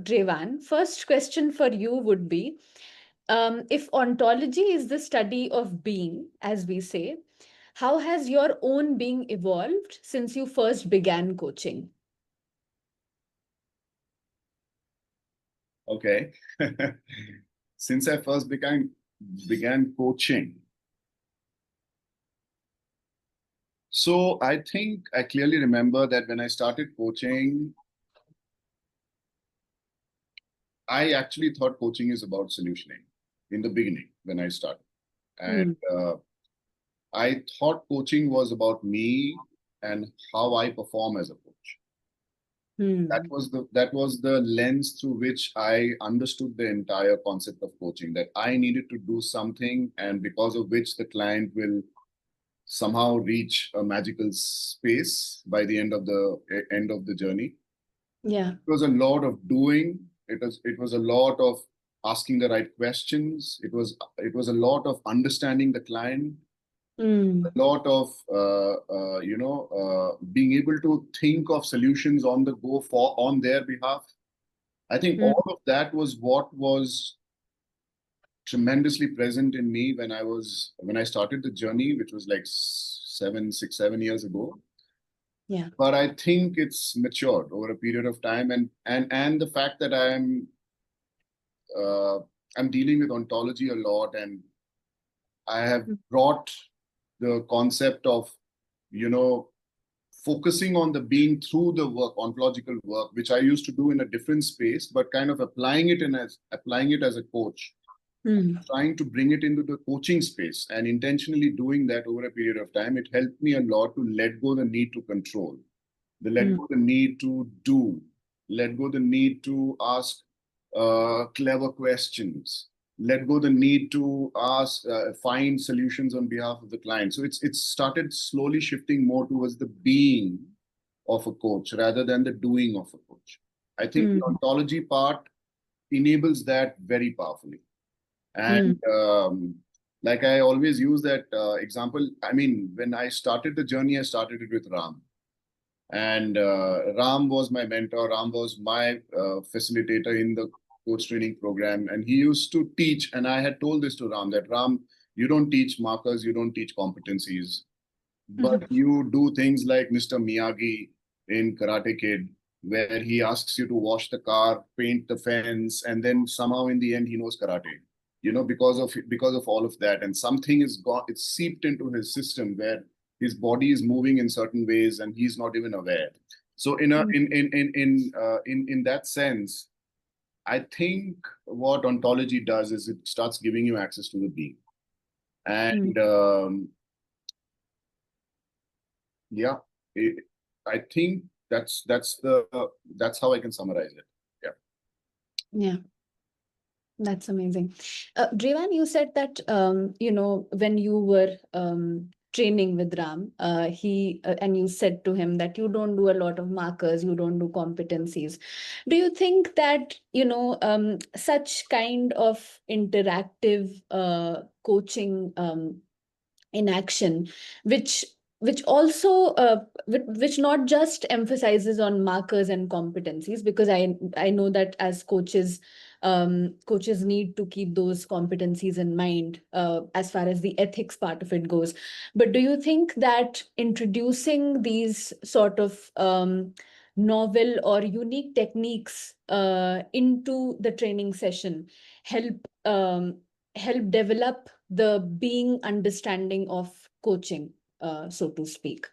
Dreyvan, first question for you would be, if ontology is the study of being, as we say, how has your own being evolved since you first began coaching? Okay. Since I first began coaching. So I think I clearly remember that when I started coaching, I actually thought coaching is about solutioning in the beginning when I started. And I thought coaching was about me and how I perform as a coach. That was the lens through which I understood the entire concept of coaching, that I needed to do something, and because of which the client will somehow reach a magical space by the end of the journey. Yeah. It was a lot of doing. It was a lot of asking the right questions. It was a lot of understanding the client. A lot of being able to think of solutions on the go on their behalf. I think all of that was what was tremendously present in me when I started the journey, which was like 7 years ago. Yeah. But I think it's matured over a period of time, and the fact that I'm dealing with ontology a lot, and I have brought the concept of, focusing on the being through the work, ontological work, which I used to do in a different space, but kind of applying it as a coach, trying to bring it into the coaching space, and intentionally doing that over a period of time. It helped me a lot to let go the need to control, let go the need to do, let go the need to ask clever questions, let go the need to find solutions on behalf of the client. So it's started slowly shifting more towards the being of a coach rather than the doing of a coach. I think the ontology part enables that very powerfully. And like I always use that example. I mean, when I started the journey, I started it with Ram. And Ram was my mentor. Ram was my facilitator in the coach training program. And he used to teach. And I had told this to Ram, that Ram, you don't teach markers, you don't teach competencies, but you do things like Mr. Miyagi in Karate Kid, where he asks you to wash the car, paint the fence, and then somehow in the end he knows karate. Because of all of that, and something it's seeped into his system where his body is moving in certain ways and he's not even aware. So in that sense, I think what ontology does is it starts giving you access to the being. And I think that's how I can summarize it. Yeah. That's amazing. Dreyvan, you said that, when you were training with Ram, and you said to him that you don't do a lot of markers, you don't do competencies. Do you think that, such kind of interactive coaching in action, which also which not just emphasizes on markers and competencies, because I know that as coaches, coaches need to keep those competencies in mind as far as the ethics part of it goes. But do you think that introducing these sort of novel or unique techniques into the training session help develop the being understanding of coaching, so to speak?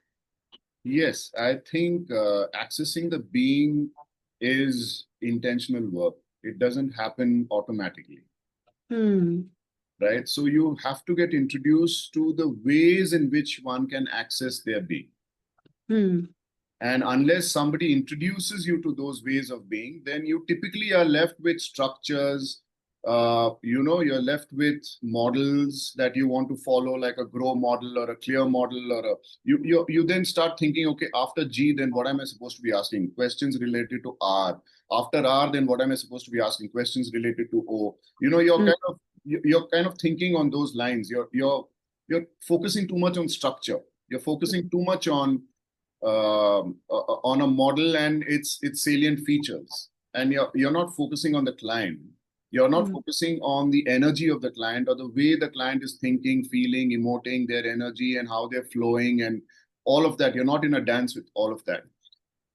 Yes, I think accessing the being is intentional work. It doesn't happen automatically. Right? So you have to get introduced to the ways in which one can access their being. And unless somebody introduces you to those ways of being, then you typically are left with structures. You're left with models that you want to follow, like a grow model or a clear model, or you then start thinking, okay, after G, then what am I supposed to be asking? Questions related to R. After R, then what am I supposed to be asking? Questions related to O. You're kind of thinking on those lines. You're focusing too much on structure. You're focusing too much on a model and its salient features. and you're not focusing on the client. You're not focusing on the energy of the client or the way the client is thinking, feeling, emoting, their energy and how they're flowing and all of that. You're not in a dance with all of that.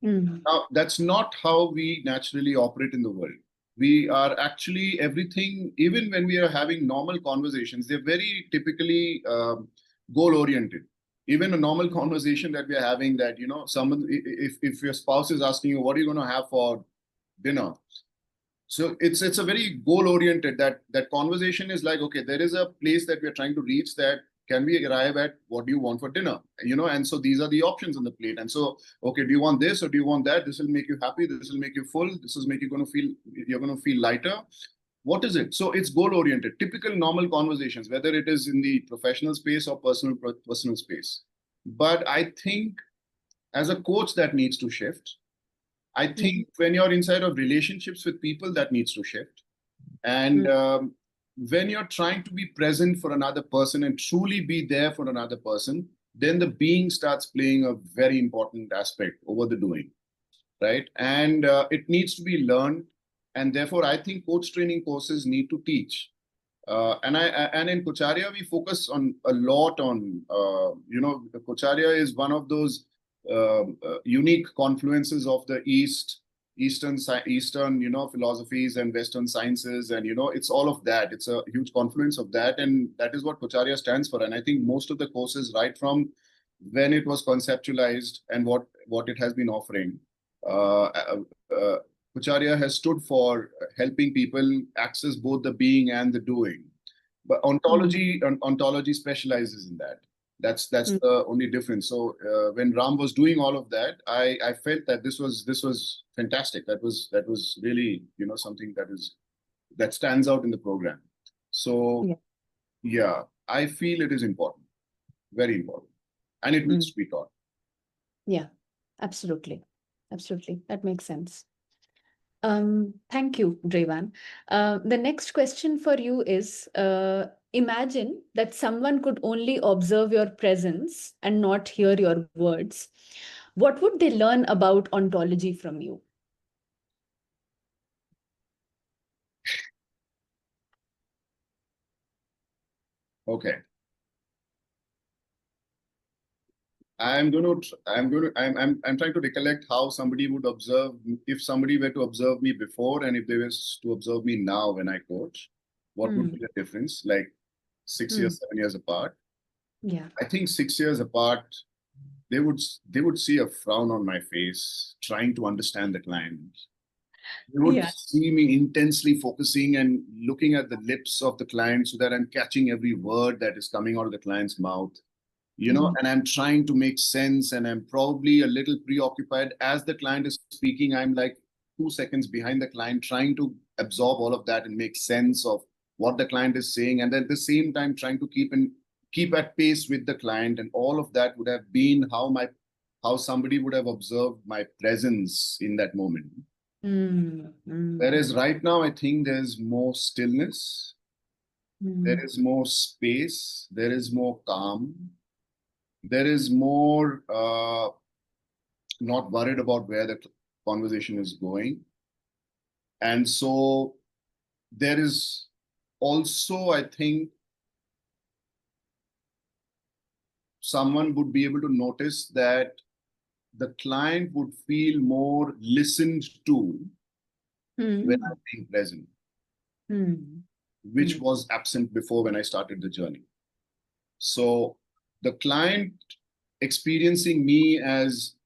Now, that's not how we naturally operate in the world. We are actually everything, even when we are having normal conversations, they're very typically goal-oriented. Even a normal conversation that we are having that, someone, if your spouse is asking you, what are you going to have for dinner? So it's a very goal-oriented, that conversation is like, okay, there is a place that we're trying to reach, that can we arrive at what do you want for dinner? And so these are the options on the plate. And so, okay, do you want this or do you want that? This will make you happy. This will make you full. This is make you you're going to feel lighter. What is it? So it's goal-oriented, typical normal conversations, whether it is in the professional space or personal space. But I think as a coach, that needs to shift. I think when you're inside of relationships with people, that needs to shift. And when you're trying to be present for another person and truly be there for another person, then the being starts playing a very important aspect over the doing, right? And it needs to be learned. And therefore, I think coach training courses need to teach. And in Kocharya, we focus on a lot on, Kocharya is one of those unique confluences of the Eastern, philosophies and Western sciences. And, it's all of that. It's a huge confluence of that. And that is what Kocharya stands for. And I think most of the courses, right from when it was conceptualized and what it has been offering, Kocharya has stood for helping people access both the being and the doing. But ontology specializes in that. That's the only difference. So when Ram was doing all of that, I felt that this was fantastic. That was really something that stands out in the program. So yeah, I feel it is important, very important, and it needs to be taught. Yeah, absolutely, that makes sense. Thank you, Dreyvan. The next question for you is, imagine that someone could only observe your presence and not hear your words. What would they learn about ontology from you? Okay. I'm trying to recollect how somebody would observe, if somebody were to observe me before and if they were to observe me now when I coach, what would be the difference? Like 6 years, 7 years apart. Yeah. I think 6 years apart, they would see a frown on my face, trying to understand the client. They would see me intensely focusing and looking at the lips of the client so that I'm catching every word that is coming out of the client's mouth. And I'm trying to make sense, and I'm probably a little preoccupied as the client is speaking. I'm like 2 seconds behind the client, trying to absorb all of that and make sense of what the client is saying. And at the same time, trying to keep at pace with the client. And all of that would have been how somebody would have observed my presence in that moment. Whereas right now, I think there's more stillness. There is more space. There is more calm. There is more not worried about where the conversation is going. And so there is also, I think, someone would be able to notice that the client would feel more listened to when I'm being present, which was absent before when I started the journey. So the client experiencing me as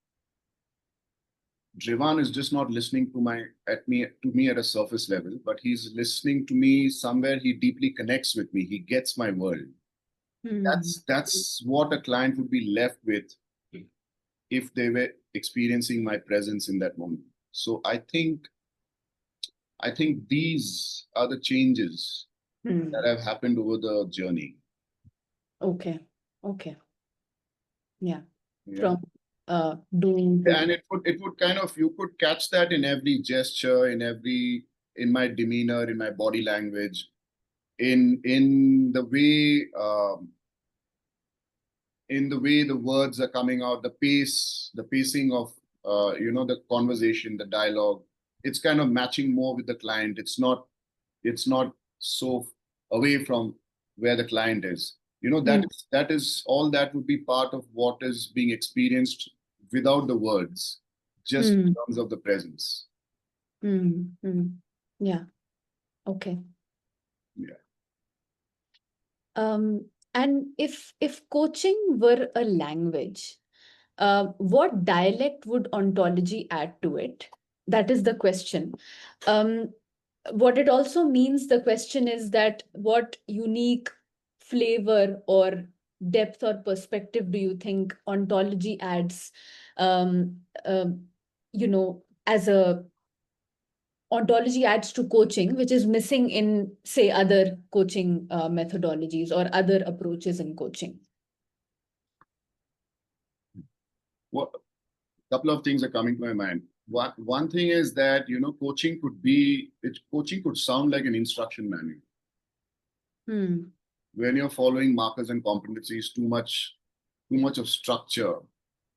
Dreyvan is just not listening to me at a surface level, but he's listening to me somewhere. He deeply connects with me. He gets my world. That's what a client would be left with if they were experiencing my presence in that moment. So I think these are the changes that have happened over the journey. Okay. Yeah. From doing. And it would kind of, you could catch that in every gesture, in my demeanor, in my body language, in the way the words are coming out, the pacing of the conversation, the dialogue. it's kind of matching more with the client. It's not so away from where the client is. That is all that would be part of what is being experienced without the words, just in terms of the presence. Yeah. Okay. Yeah. And if coaching were a language, what dialect would ontology add to it? That is the question. What it also means, the question is that what unique flavor or depth or perspective do you think ontology adds, as a ontology adds to coaching, which is missing in, say, other coaching methodologies or other approaches in coaching? Well, a couple of things are coming to my mind. One thing is that, coaching could sound like an instruction manual. When you're following markers and competencies, too much of structure,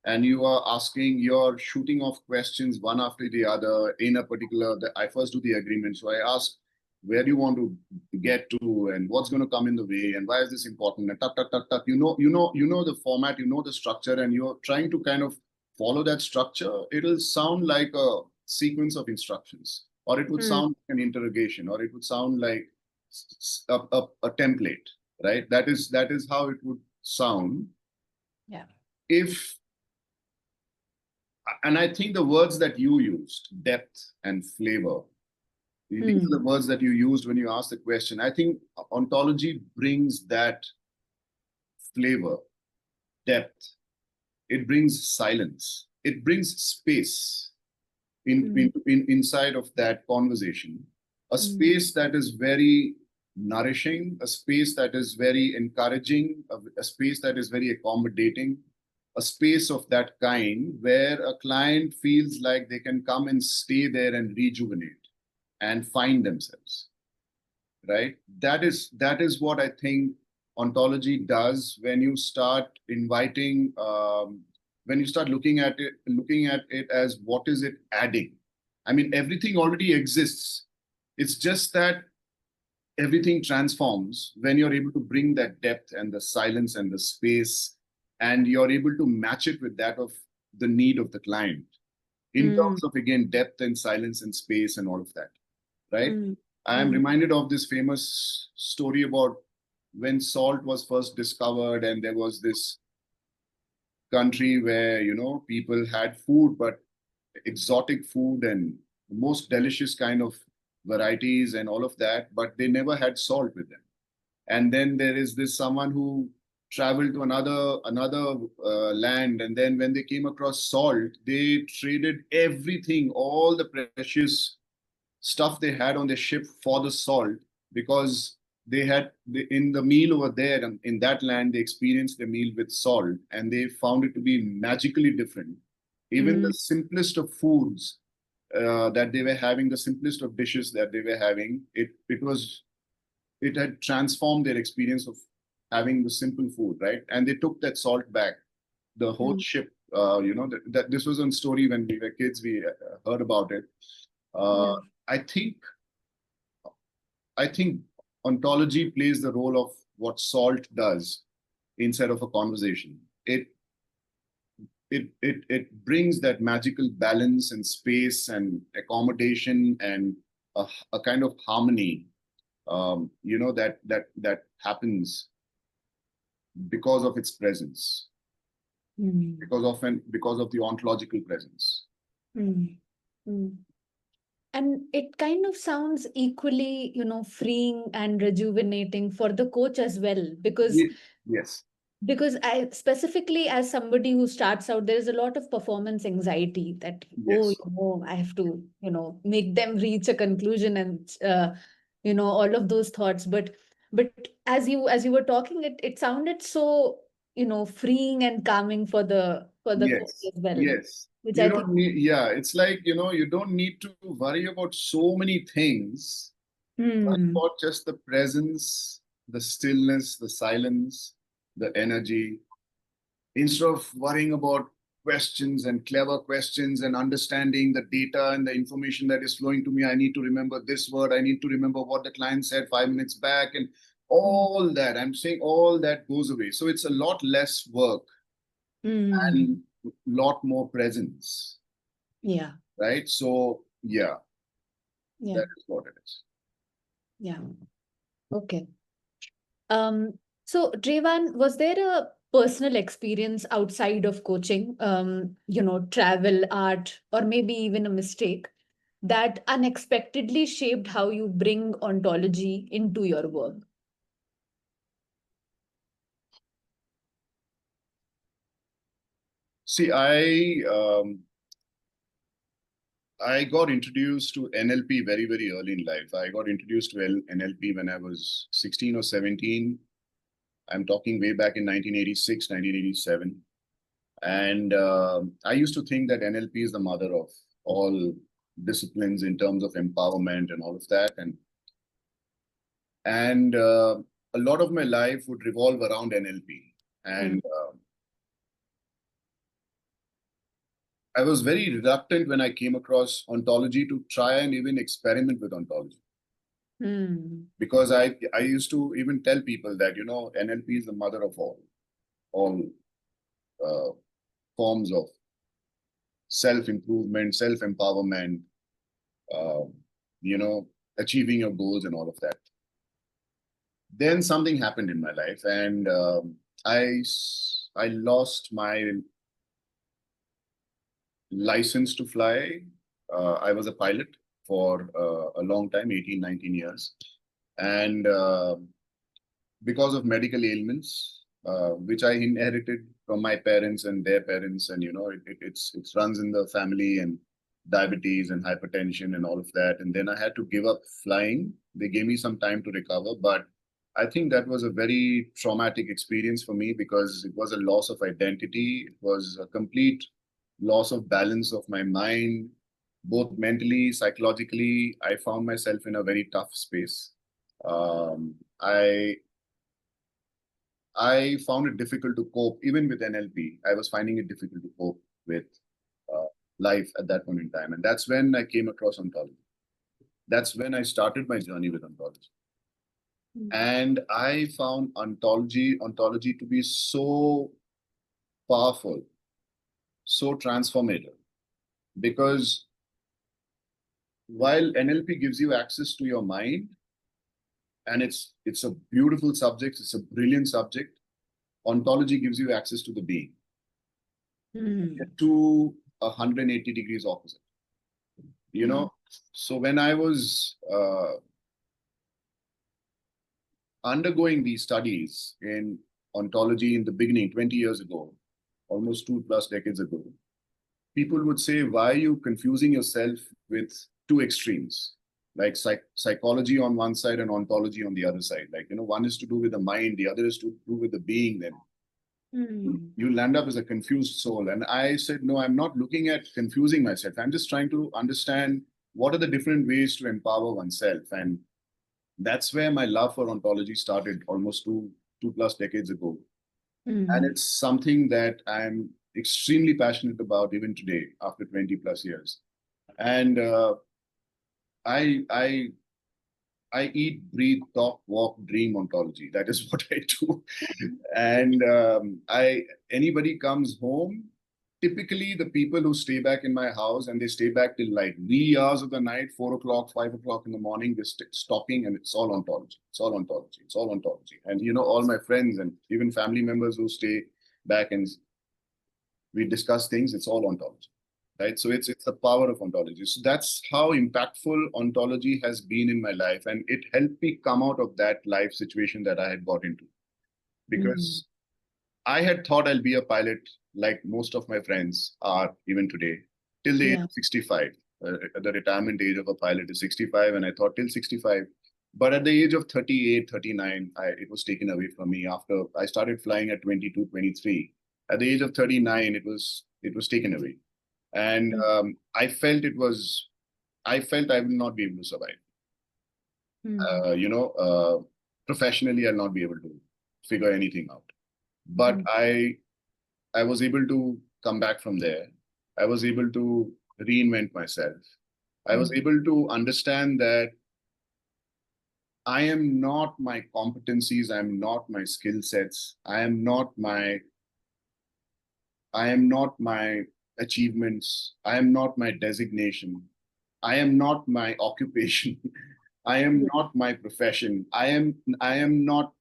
and you're shooting off questions one after the other in a particular, I first do the agreement. So I ask, where do you want to get to, and what's going to come in the way, and why is this important? And tuck, tuck, tuck, tuck. You know the format, the structure, and you're trying to kind of follow that structure. It'll sound like a sequence of instructions, or it would sound like an interrogation, or it would sound like a template, right? That is how it would sound. Yeah. And I think the words that you used, depth and flavor, these are the words that you used when you asked the question. I think ontology brings that flavor, depth. It brings silence. It brings space inside of that conversation. A space that is very nourishing, a space that is very encouraging, a space that is very accommodating, a space of that kind where a client feels like they can come and stay there and rejuvenate and find themselves, right? That is what I think ontology does when you start inviting, when you start looking at it as what is it adding. I mean, everything already exists. It's just that everything transforms when you're able to bring that depth and the silence and the space, and you're able to match it with that of the need of the client in terms of, again, depth and silence and space and all of that, right? I am reminded of this famous story about when salt was first discovered, and there was this country where, people had food, but exotic food and the most delicious kind of varieties and all of that, but they never had salt with them. And then there is this someone who traveled to another land, and then when they came across salt, they traded everything, all the precious stuff they had on their ship for the salt, because in the meal over there and in that land, they experienced the meal with salt, and they found it to be magically different. Even the simplest of foods that they were having, the simplest of dishes that they were having, it had transformed their experience of having the simple food, right? And they took that salt back. The whole ship, that this was a story when we were kids, we heard about it. I think ontology plays the role of what salt does inside of a conversation. It brings that magical balance and space and accommodation and a kind of harmony, that happens because of its presence, because of the ontological presence. And it kind of sounds equally, freeing and rejuvenating for the coach as well, because yes. Because I specifically, as somebody who starts out, there is a lot of performance anxiety that, Yes. I have to, make them reach a conclusion and, all of those thoughts. But as you were talking, it sounded so, freeing and calming for the coach as well. Yes. Which You I don't think, need, it's like, you don't need to worry about so many things. About just the presence, the stillness, the silence, the energy. Instead of worrying about questions and clever questions and understanding the data and the information that is flowing to me. I need to remember this word. I need to remember what the client said 5 minutes back, and all that. I'm saying all that goes away. So it's a lot less work and a lot more presence. Yeah. Right. So yeah, Yeah. that is what it is. Yeah. Okay. So Dreyvan, was there a personal experience outside of coaching, travel, art, or maybe even a mistake that unexpectedly shaped how you bring ontology into your work? See, I got introduced to NLP very, very early in life. I got introduced to NLP when I was 16 or 17. I'm talking way back in 1986, 1987. And I used to think that NLP is the mother of all disciplines in terms of empowerment and all of that. And a lot of my life would revolve around NLP. And I was very reluctant when I came across ontology to try and even experiment with ontology. Because I used to even tell people that, NLP is the mother of all forms of self-improvement, self-empowerment, achieving your goals and all of that. Then something happened in my life, and I lost my license to fly. I was a pilot for a long time, 18, 19 years. And because of medical ailments, which I inherited from my parents and their parents, and it runs in the family, and diabetes and hypertension and all of that. And then I had to give up flying. They gave me some time to recover, but I think that was a very traumatic experience for me because it was a loss of identity. It was a complete loss of balance of my mind, both mentally, psychologically. I found myself in a very tough space. I found it difficult to cope, even with NLP. I was finding it difficult to cope with life at that point in time. And that's when I came across ontology. That's when I started my journey with ontology. And I found ontology to be so powerful, so transformative, because while NLP gives you access to your mind, and it's a beautiful subject, it's a brilliant subject, ontology gives you access to the being. To 180 degrees opposite. So when I was undergoing these studies in ontology in the beginning, 20 years ago, almost 2+ decades ago, people would say, why are you confusing yourself with two extremes? Like psychology on one side and ontology on the other side. Like, one is to do with the mind, the other is to do with the being. Then you'll end up as a confused soul. And I said, no, I'm not looking at confusing myself. I'm just trying to understand what are the different ways to empower oneself. And that's where my love for ontology started almost 2+ decades ago. And it's something that I'm extremely passionate about even today, after 20+ years. And I eat, breathe, talk, walk, dream ontology. That is what I do. And anybody comes home, typically the people who stay back in my house, and they stay back till like wee hours of the night, 4 o'clock, 5 o'clock in the morning, they're stopping, and it's all ontology. It's all ontology. It's all ontology. And all my friends and even family members who stay back and we discuss things, it's all ontology. Right. So it's the power of ontology. So that's how impactful ontology has been in my life. And it helped me come out of that life situation that I had got into. Because I had thought I'll be a pilot like most of my friends are even today, till the age of 65. The retirement age of a pilot is 65. And I thought till 65. But at the age of 38, 39, it was taken away from me after I started flying at 22, 23. At the age of 39, it was taken away. And I felt I will not be able to survive. Professionally, I'll not be able to figure anything out. But I was able to come back from there. I was able to reinvent myself. I was able to understand that I am not my competencies, I am not my skill sets, I am not my achievements, I am not my designation, I am not my occupation, I am not my profession, I am not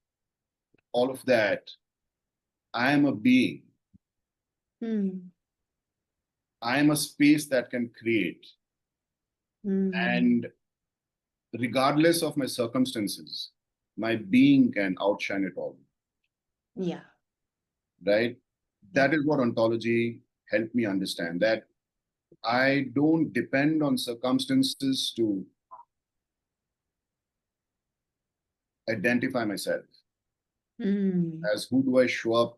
all of that. I am a being. I am a space that can create. And regardless of my circumstances, my being can outshine it all. Yeah. Right? That is what ontology helped me understand, that I don't depend on circumstances to identify myself. As who do I show up?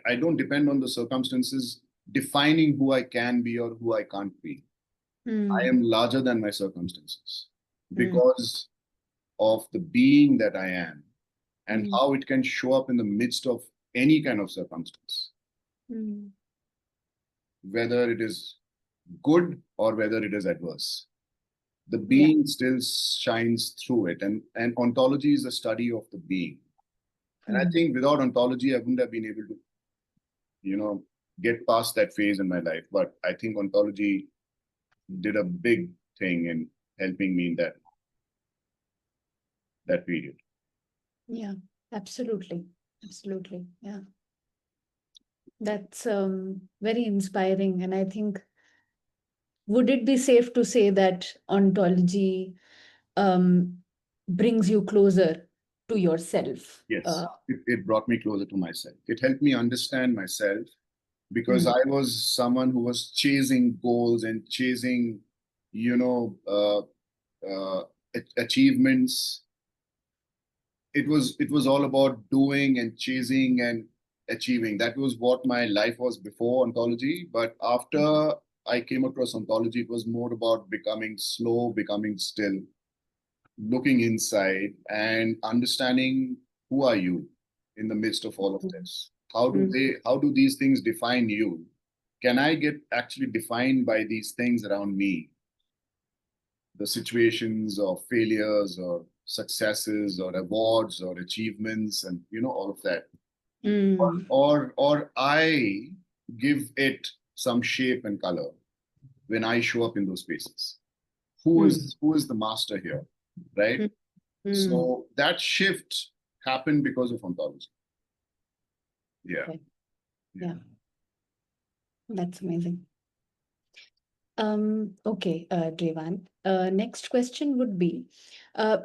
I don't depend on the circumstances defining who I can be or who I can't be. I am larger than my circumstances because of the being that I am and how it can show up in the midst of any kind of circumstance, whether it is good or whether it is adverse. The being still shines through it. And ontology is a study of the being. And I think without ontology, I wouldn't have been able to, get past that phase in my life. But I think ontology did a big thing in helping me in that period. Yeah, absolutely. Absolutely. Yeah. That's very inspiring. And I think, would it be safe to say that ontology brings you closer to yourself? Yes, it brought me closer to myself. It helped me understand myself because I was someone who was chasing goals and chasing, achievements. It was all about doing and chasing and achieving. That was what my life was before ontology. But after I came across ontology, it was more about becoming slow, becoming still, looking inside and understanding who are you in the midst of all of this. How do these things define you? Can I get actually defined by these things around me? The situations or failures or successes or awards or achievements and all of that. Or I give it some shape and color when I show up in those spaces. Who is the master here? Right? So that shift happened because of ontology. Yeah. Okay. Yeah. That's amazing. Okay, Dreyvan. Next question would be,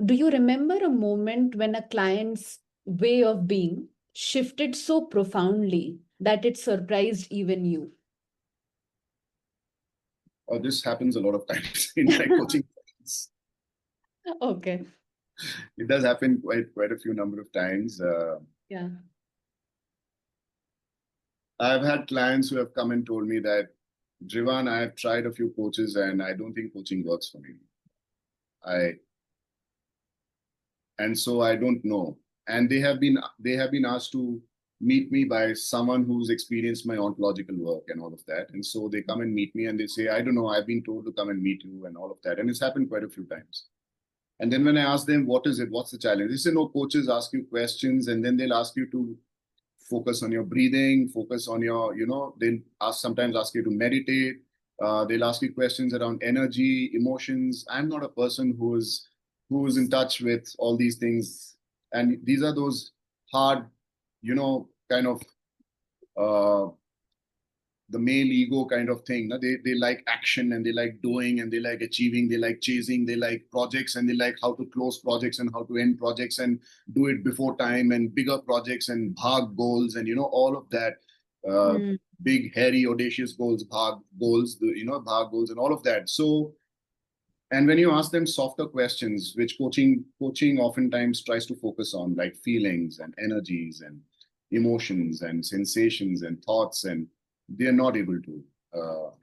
do you remember a moment when a client's way of being shifted so profoundly that it surprised even you? This happens a lot of times in my coaching sessions. Okay. It does happen quite a few number of times. Yeah. I've had clients who have come and told me that, Dreyvan, I have tried a few coaches and I don't think coaching works for me. And so I don't know. And they have been asked to meet me by someone who's experienced my ontological work and all of that. And so they come and meet me and they say, I don't know, I've been told to come and meet you and all of that. And it's happened quite a few times. And then when I ask them, what is it? What's the challenge? They say, no, coaches ask you questions and then they'll ask you to focus on your breathing, focus on your, they'll sometimes ask you to meditate. They'll ask you questions around energy, emotions. I'm not a person who's in touch with all these things. And these are those hard, kind of the male ego kind of thing. No? They like action and they like doing and they like achieving, they like chasing, they like projects and they like how to close projects and how to end projects and do it before time and bigger projects and bhag goals and all of that. Big, hairy, audacious goals, bhag goals, bhag goals and all of that. So, and when you ask them softer questions, which coaching oftentimes tries to focus on, like feelings and energies and emotions and sensations and thoughts, and they're not able to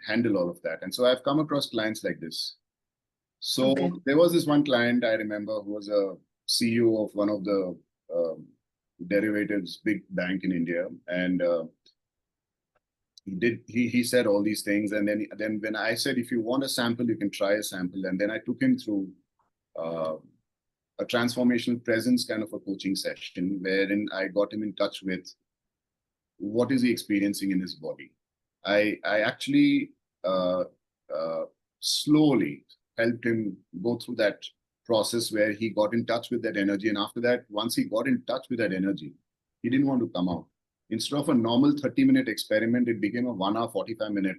handle all of that. And so I've come across clients like this. So there was this one client I remember who was a CEO of one of the derivatives big bank in India. And he said all these things, and then when I said, if you want a sample, you can try a sample, and then I took him through a transformational presence kind of a coaching session, wherein I got him in touch with what is he experiencing in his body. I actually slowly helped him go through that process where he got in touch with that energy, and after that, once he got in touch with that energy, he didn't want to come out. Instead of a normal 30-minute experiment, it became a 1 hour, 45-minute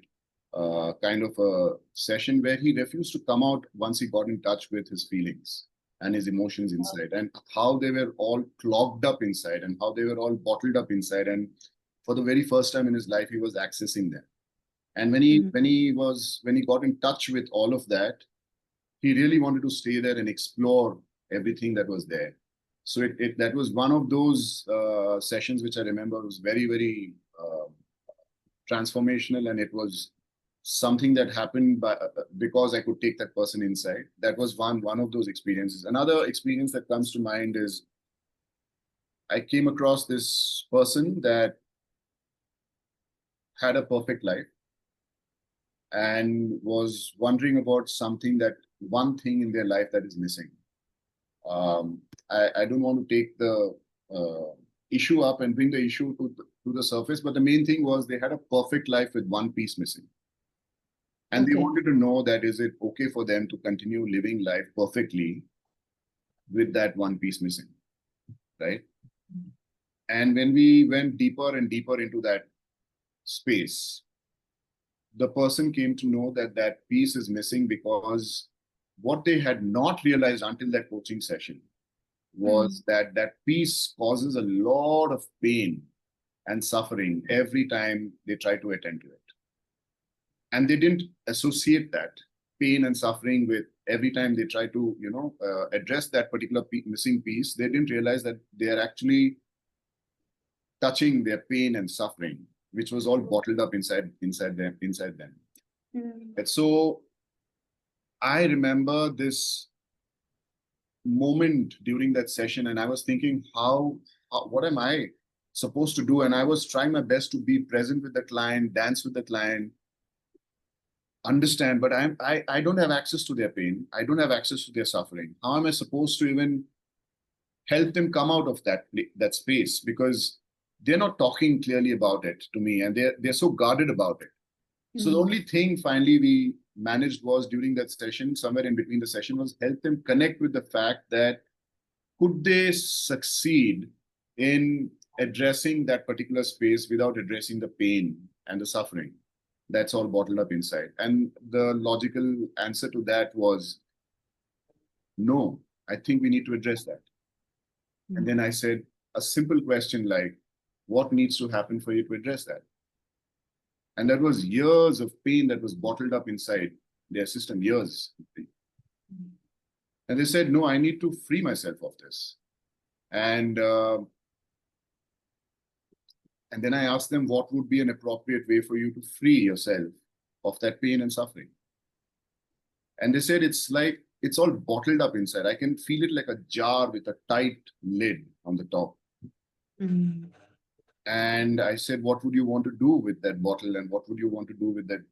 kind of a session where he refused to come out once he got in touch with his feelings and his emotions inside, and how they were all clogged up inside, and how they were all bottled up inside. And for the very first time in his life, he was accessing them. And when he got in touch with all of that, he really wanted to stay there and explore everything that was there. So that was one of those sessions which I remember was very, very transformational, and it was something that happened because I could take that person inside. That was one of those experiences. Another experience that comes to mind is I came across this person that had a perfect life and was wondering about one thing in their life that is missing. I don't want to take the issue up and bring the issue to the surface, but the main thing was they had a perfect life with one piece missing. And they wanted to know that is it okay for them to continue living life perfectly with that one piece missing, right? And when we went deeper and deeper into that space, the person came to know that that piece is missing because what they had not realized until that coaching session was that that piece causes a lot of pain and suffering every time they try to attend to it. And they didn't associate that pain and suffering with every time they try to, address that particular missing piece. They didn't realize that they are actually touching their pain and suffering, which was all bottled up inside them. And so I remember this moment during that session, and I was thinking, what am I supposed to do? And I was trying my best to be present with the client, dance with the client, understand, but I don't have access to their pain. I don't have access to their suffering. How am I supposed to even help them come out of that space? Because they're not talking clearly about it to me, and they're so guarded about it. So the only thing finally we managed was during that session, somewhere in between the session, was help them connect with the fact that could they succeed in addressing that particular space without addressing the pain and the suffering that's all bottled up inside. And the logical answer to that was, no, I think we need to address that. And then I said a simple question like, what needs to happen for you to address that? And that was years of pain that was bottled up inside their system, years. And they said, no, I need to free myself of this. And then I asked them, what would be an appropriate way for you to free yourself of that pain and suffering? And they said, it's all bottled up inside. I can feel it like a jar with a tight lid on the top. And I said, what would you want to do with that bottle? And what would you want to do with that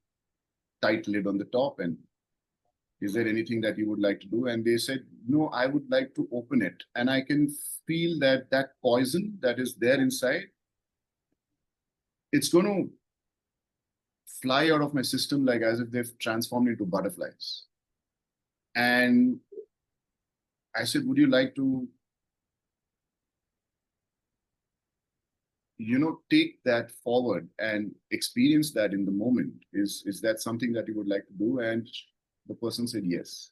tight lid on the top? And is there anything that you would like to do? And they said, no, I would like to open it. And I can feel that poison that is there inside, it's going to fly out of my system like as if they've transformed into butterflies. And I said, would you like to, take that forward and experience that in the moment? Is that something that you would like to do? And the person said yes.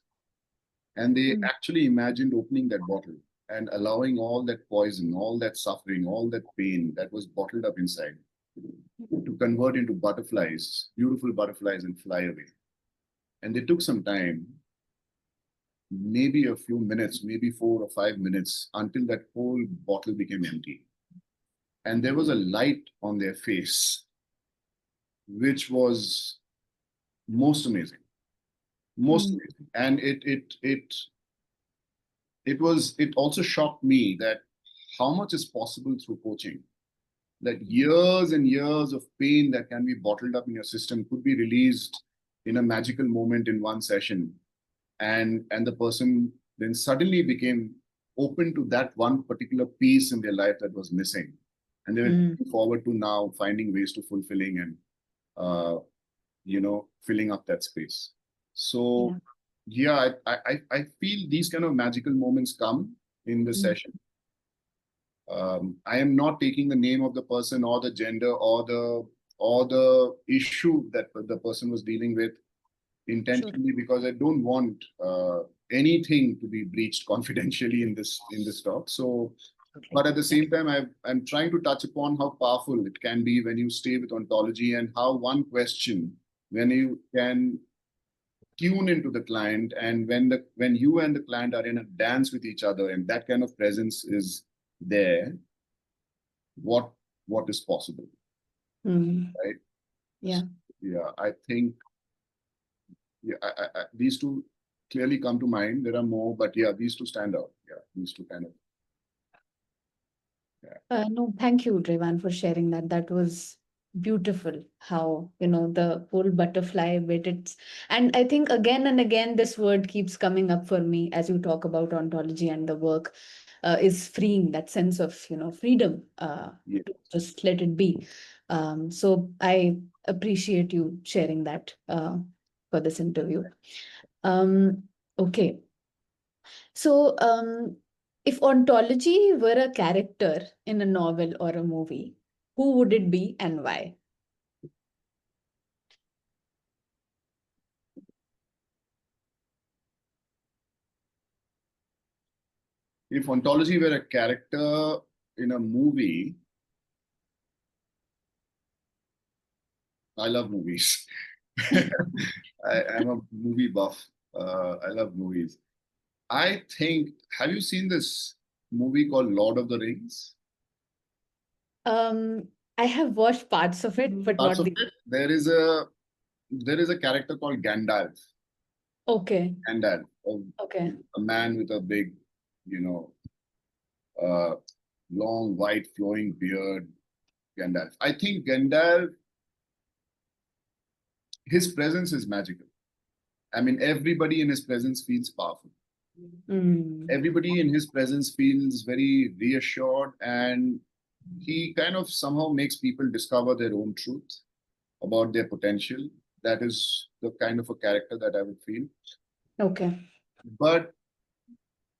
And they actually imagined opening that bottle and allowing all that poison, all that suffering, all that pain that was bottled up inside to convert into butterflies, beautiful butterflies, and fly away. And they took some time, maybe a few minutes, maybe 4 or 5 minutes, until that whole bottle became empty. And there was a light on their face, which was most amazing. Most amazing. And it also shocked me that how much is possible through coaching. that years and years of pain that can be bottled up in your system could be released in a magical moment in one session. And the person then suddenly became open to that one particular piece in their life that was missing. And they were looking forward to now finding ways to fulfilling and, filling up that space. So, I feel these kind of magical moments come in the session. I am not taking the name of the person or the gender or the issue that the person was dealing with intentionally, because I don't want anything to be breached confidentially in this talk. So, but at the same time, I'm trying to touch upon how powerful it can be when you stay with ontology, and how one question, when you can tune into the client, and when you and the client are in a dance with each other, and that kind of presence is there, what is possible, right? Yeah. I think these two clearly come to mind. There are more, but these two stand out. These two kind of. No, thank you, Dreyvan, for sharing that. That was beautiful. How, the whole butterfly bit. And I think again and again, this word keeps coming up for me as you talk about ontology and the work is freeing, that sense of, freedom to just let it be. So I appreciate you sharing that for this interview. Okay. So, if ontology were a character in a novel or a movie, who would it be and why? If ontology were a character in a movie, I love movies. I'm a movie buff. I love movies. I think, have you seen this movie called Lord of the Rings? I have watched parts of it, but Parts not of the. it. There is a character called Gandalf. Okay. Gandalf, Okay. a man with a big, long white flowing beard. Gandalf. I think Gandalf, his presence is magical. I mean, everybody in his presence feels powerful. Everybody in his presence feels very reassured, and he kind of somehow makes people discover their own truth about their potential. That is the kind of a character that I would feel. Okay. But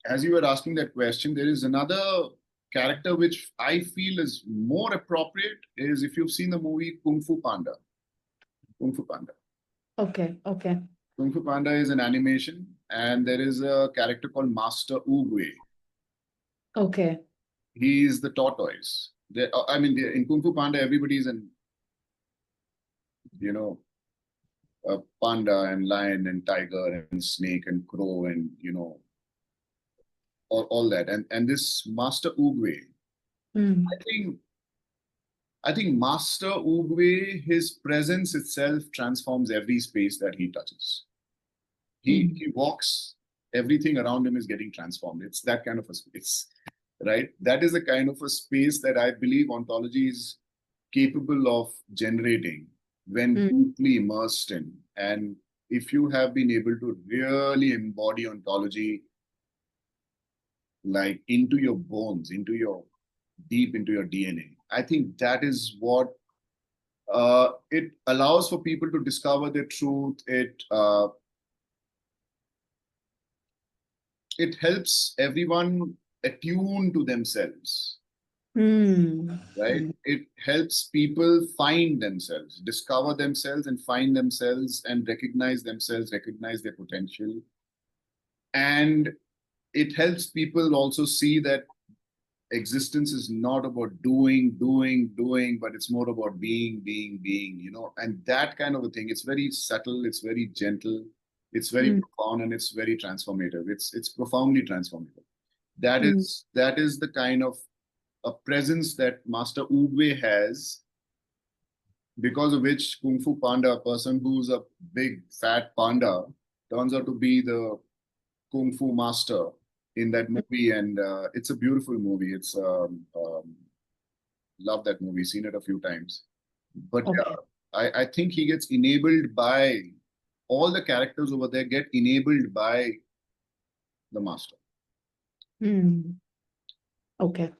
as you were asking that question, there is another character which I feel is more appropriate, is if you've seen the movie Kung Fu Panda. Kung Fu Panda. Okay. Okay. Kung Fu Panda is an animation, and there is a character called Master Oogway. Okay. He is the tortoise. In Kung Fu Panda, everybody is a panda and lion and tiger and snake and crow and all that. And this Master Oogway, I think Master Oogway, his presence itself transforms every space that he touches. He walks, everything around him is getting transformed. It's that kind of a space, right? That is the kind of a space that I believe ontology is capable of generating when deeply immersed in. And if you have been able to really embody ontology, like into your bones, deep into your DNA, I think that is what it allows for people to discover their truth. It helps everyone attune to themselves, right? It helps people find themselves, discover themselves, and find themselves, and recognize themselves, recognize their potential. And it helps people also see that existence is not about doing, but it's more about being, and that kind of a thing. It's very subtle, it's very gentle, it's very profound, and it's very transformative. It's profoundly transformative. That is the kind of a presence that Master Oogway has, because of which Kung Fu Panda, a person who's a big fat panda, turns out to be the Kung Fu master in that movie. And it's a beautiful movie. It's love that movie, seen it a few times. But Okay. I think he gets enabled by, all the characters over there get enabled by the master. Okay.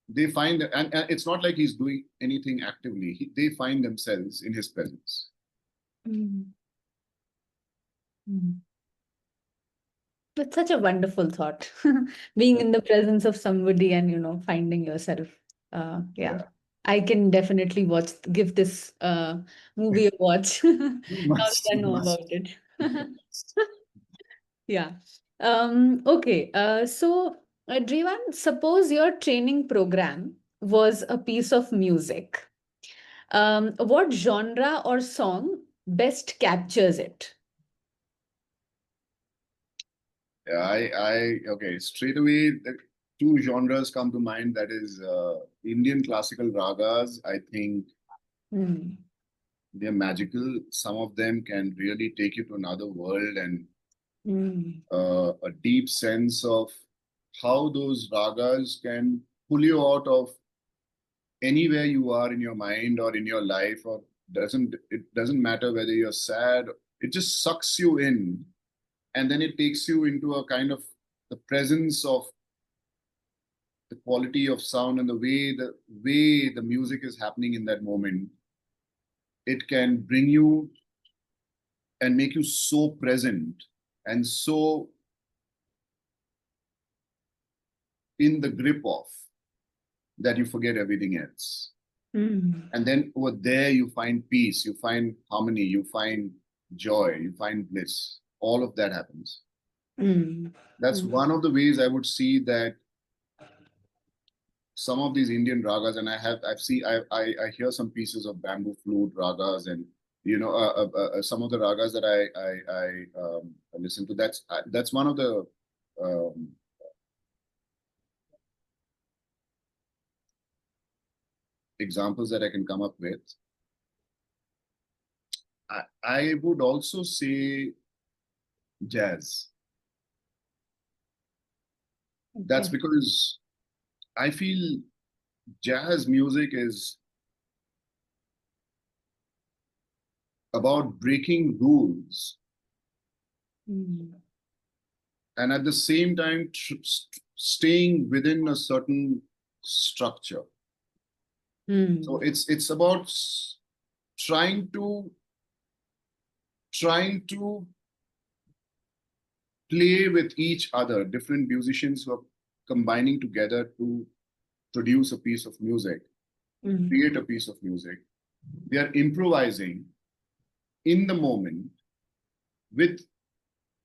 They find, and it's not like he's doing anything actively. They find themselves in his presence. That's such a wonderful thought. Being in the presence of somebody and, finding yourself. Yeah. I can definitely give this movie a watch now You that must, I you know must. about it. Yeah. Okay. So, Dreyvan, suppose your training program was a piece of music. What genre or song best captures it? Yeah, okay, straight away, the two genres come to mind. That is Indian classical ragas. I think Hmm. they're magical. Some of them can really take you to another world, and a deep sense of how those ragas can pull you out of anywhere you are in your mind or in your life, or it doesn't matter whether you're sad. It just sucks you in, and then it takes you into a kind of the presence of the quality of sound and the way the music is happening in that moment. It can bring you and make you so present and so in the grip of that you forget everything else. And then over there you find peace, you find harmony, you find joy, you find bliss. All of that happens. That's one of the ways I would see that some of these Indian ragas, and I hear some pieces of bamboo flute ragas, and some of the ragas that I listen to. That's one of the um, examples that I can come up with. I would also say jazz. That's because I feel jazz music is about breaking rules and at the same time staying within a certain structure. So it's about trying to play with each other, different musicians who are combining together to produce a piece of music, create a piece of music. They are improvising in the moment with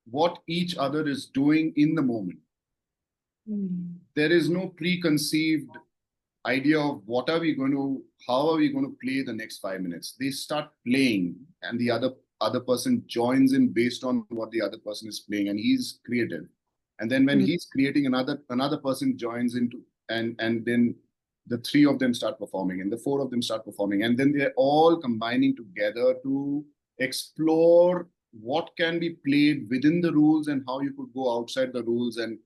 what each other is doing in the moment. There is no preconceived idea of how are we going to play the next 5 minutes. They start playing, and the other person joins in based on what the other person is playing, and he's creative. And then when he's creating, another person joins into, and then the three of them start performing, and the four of them start performing, and then they're all combining together to explore what can be played within the rules and how you could go outside the rules, and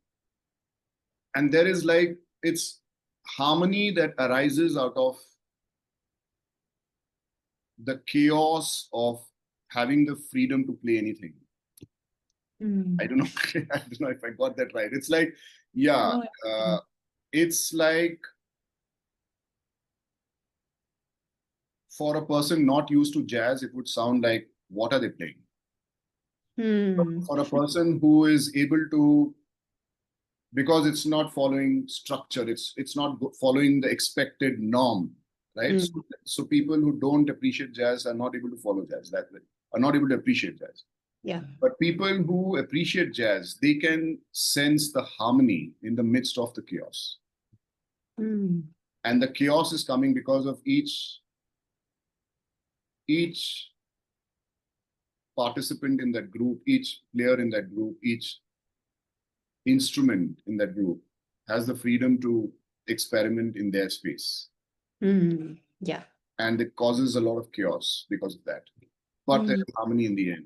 there is like it's harmony that arises out of the chaos of having the freedom to play anything. I don't know. I don't know if I got that right. It's like, yeah, it's like for a person not used to jazz, it would sound like, what are they playing? For a person who is able to, because it's not following structure, it's not following the expected norm, right? So people who don't appreciate jazz are not able to follow jazz that way, are not able to appreciate jazz. Yeah. But people who appreciate jazz, they can sense the harmony in the midst of the chaos. And the chaos is coming because of each participant in that group, each player in that group, each instrument in that group has the freedom to experiment in their space. Yeah. And it causes a lot of chaos because of that. But there's harmony in the end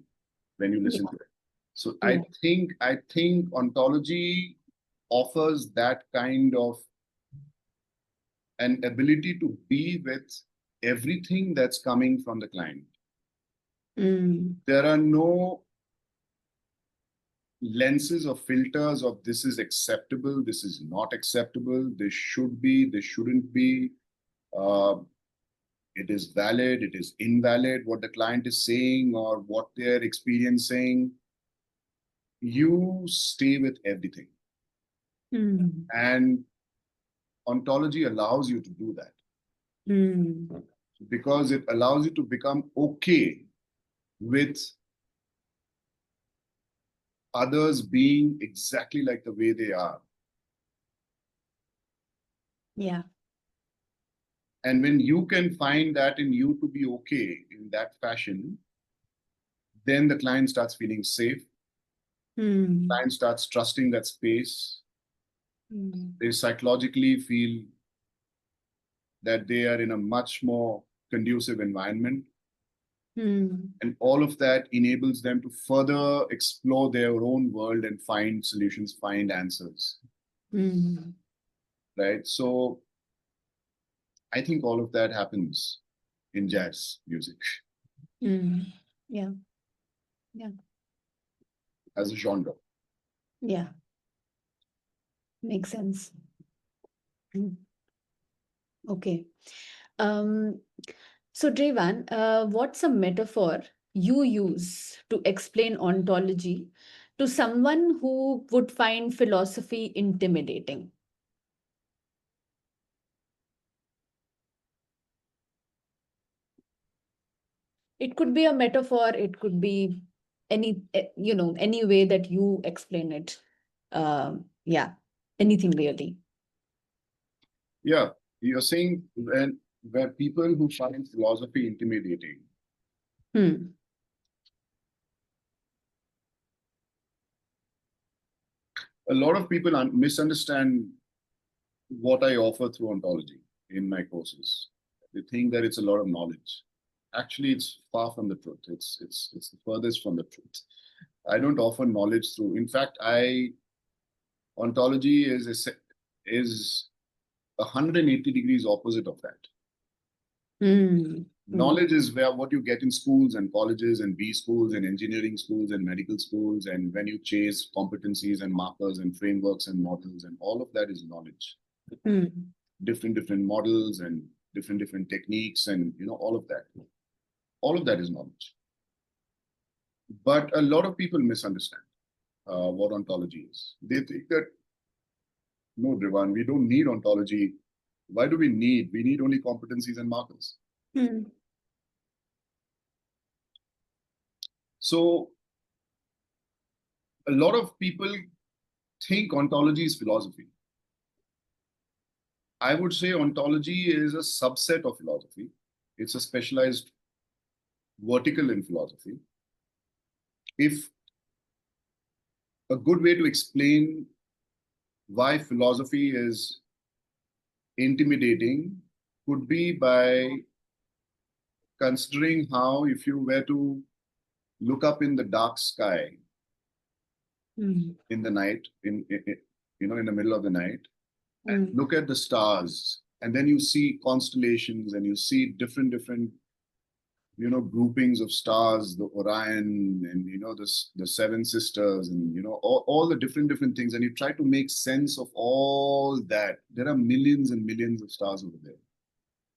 when you listen to it. So I think Ontology offers that kind of an ability to be with everything that's coming from the client. There are no lenses or filters of this is acceptable, this is not acceptable, this should be, this shouldn't be, it is valid, it is invalid, what the client is saying or what they're experiencing. You stay with everything. And ontology allows you to do that. Because it allows you to become okay with others being exactly like the way they are. Yeah. And when you can find that in you to be okay in that fashion, then the client starts feeling safe. Client starts trusting that space. They psychologically feel that they are in a much more conducive environment. And all of that enables them to further explore their own world and find solutions, find answers. Right? So I think all of that happens in jazz music. Yeah. Yeah. As a genre. Yeah. Makes sense. Okay. So Dreyvan, what's a metaphor you use to explain ontology to someone who would find philosophy intimidating? It could be a metaphor, it could be any way that you explain it. Yeah, anything really. Yeah, you're saying where people who find philosophy intimidating. A lot of people misunderstand what I offer through ontology in my courses. They think that it's a lot of knowledge. Actually, it's far from the truth. It's the furthest from the truth. I don't offer knowledge through. In fact, ontology is 180 degrees opposite of that. Knowledge is what you get in schools and colleges and B schools and engineering schools and medical schools, and when you chase competencies and markers and frameworks and models, and all of that is knowledge. Different models and different techniques, and all of that. All of that is knowledge. But a lot of people misunderstand what ontology is. They think that, no, Dreyvan, we don't need ontology. Why do we need? We need only competencies and markers. So a lot of people think ontology is philosophy. I would say ontology is a subset of philosophy. It's a specialized vertical in philosophy. If a good way to explain why philosophy is intimidating could be by considering how, if you were to look up in the dark sky in the night, in the middle of the night, and look at the stars, and then you see constellations, and you see different groupings of stars, the Orion, and the Seven Sisters, and all the different things, and you try to make sense of all that. There are millions and millions of stars over there.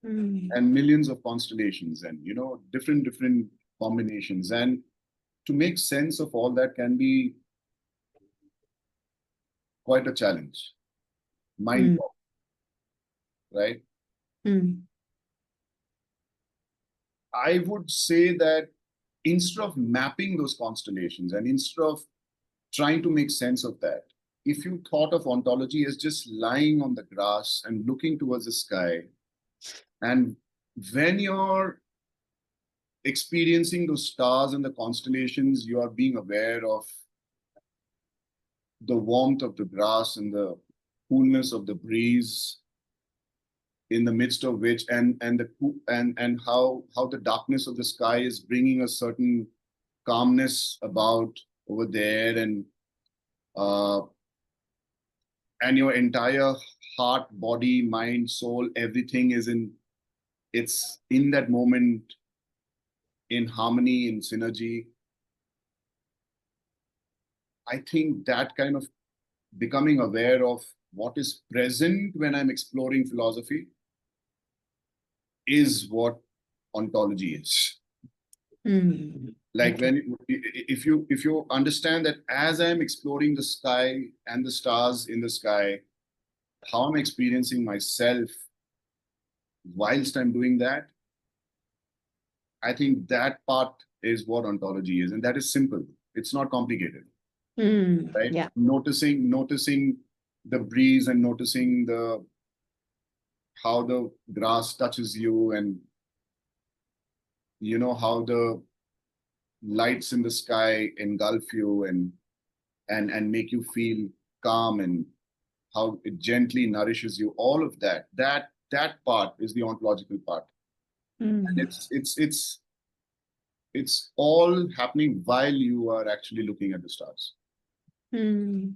And millions of constellations, and different combinations, and to make sense of all that can be quite a challenge. Mind block, right? I would say that instead of mapping those constellations and instead of trying to make sense of that, if you thought of ontology as just lying on the grass and looking towards the sky, and when you're experiencing those stars and the constellations, you are being aware of the warmth of the grass and the coolness of the breeze, in the midst of which, and how the darkness of the sky is bringing a certain calmness about over there, and and your entire heart, body, mind, soul, everything is it's in that moment, in harmony, in synergy. I think that kind of becoming aware of what is present when I'm exploring philosophy is what ontology is. Like Okay. if you understand that as I'm exploring the sky and the stars in the sky, how I'm experiencing myself whilst I'm doing that, I think that part is what ontology is, and that is simple. It's not complicated, right? Yeah. Noticing the breeze and noticing how the grass touches you, and how the lights in the sky engulf you and make you feel calm, and how it gently nourishes you. All of that part is the ontological part. And it's all happening while you are actually looking at the stars. Yeah.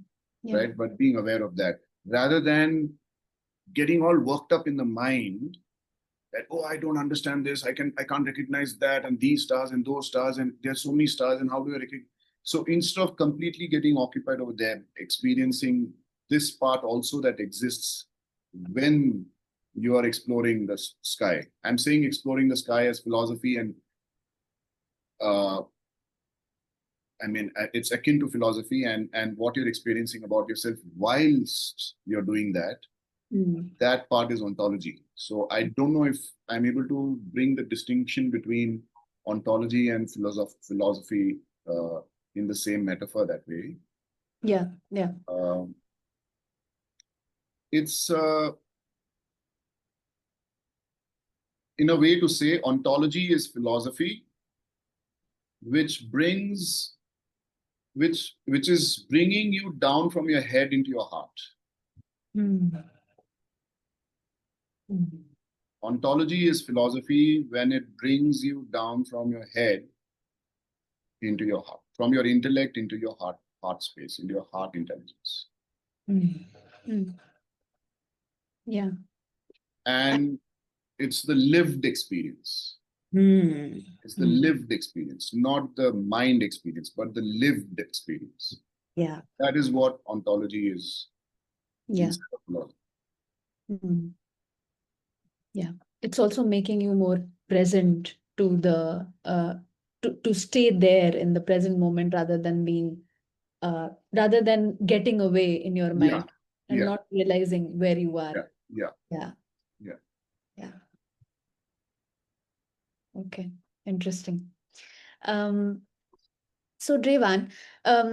Right? But being aware of that, rather than getting all worked up in the mind that, oh, I don't understand this, I can't recognize that, and these stars and those stars, and there's so many stars, and how do I recognize? So instead of completely getting occupied over there, experiencing this part also that exists when you are exploring the sky. I'm saying exploring the sky as philosophy, and I mean, it's akin to philosophy, and what you're experiencing about yourself whilst you're doing that, that part is ontology. So I don't know if I'm able to bring the distinction between ontology and philosophy in the same metaphor that way. Yeah. It's in a way to say ontology is philosophy, which is bringing you down from your head into your heart. Ontology is philosophy when it brings you down from your head into your heart, from your intellect into your heart space, into your heart intelligence. Yeah. And it's the lived experience. It's the lived experience, not the mind experience, but the lived experience. Yeah. That is what ontology is. Yeah. Yeah. It's also making you more present to the to stay there in the present moment rather than getting away in your mind and not realizing where you are. Yeah. Okay. Interesting. So Dreyvan,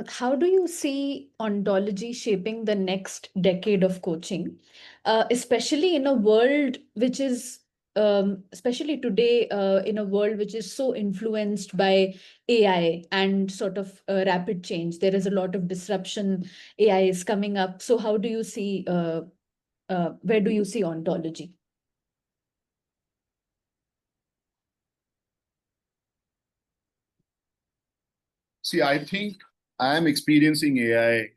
how do you see ontology shaping the next decade of coaching, especially in a world which is, especially today, in a world which is so influenced by AI and sort of rapid change? There is a lot of disruption. AI is coming up. So how do you see, where do you see ontology? See, I think I am experiencing AI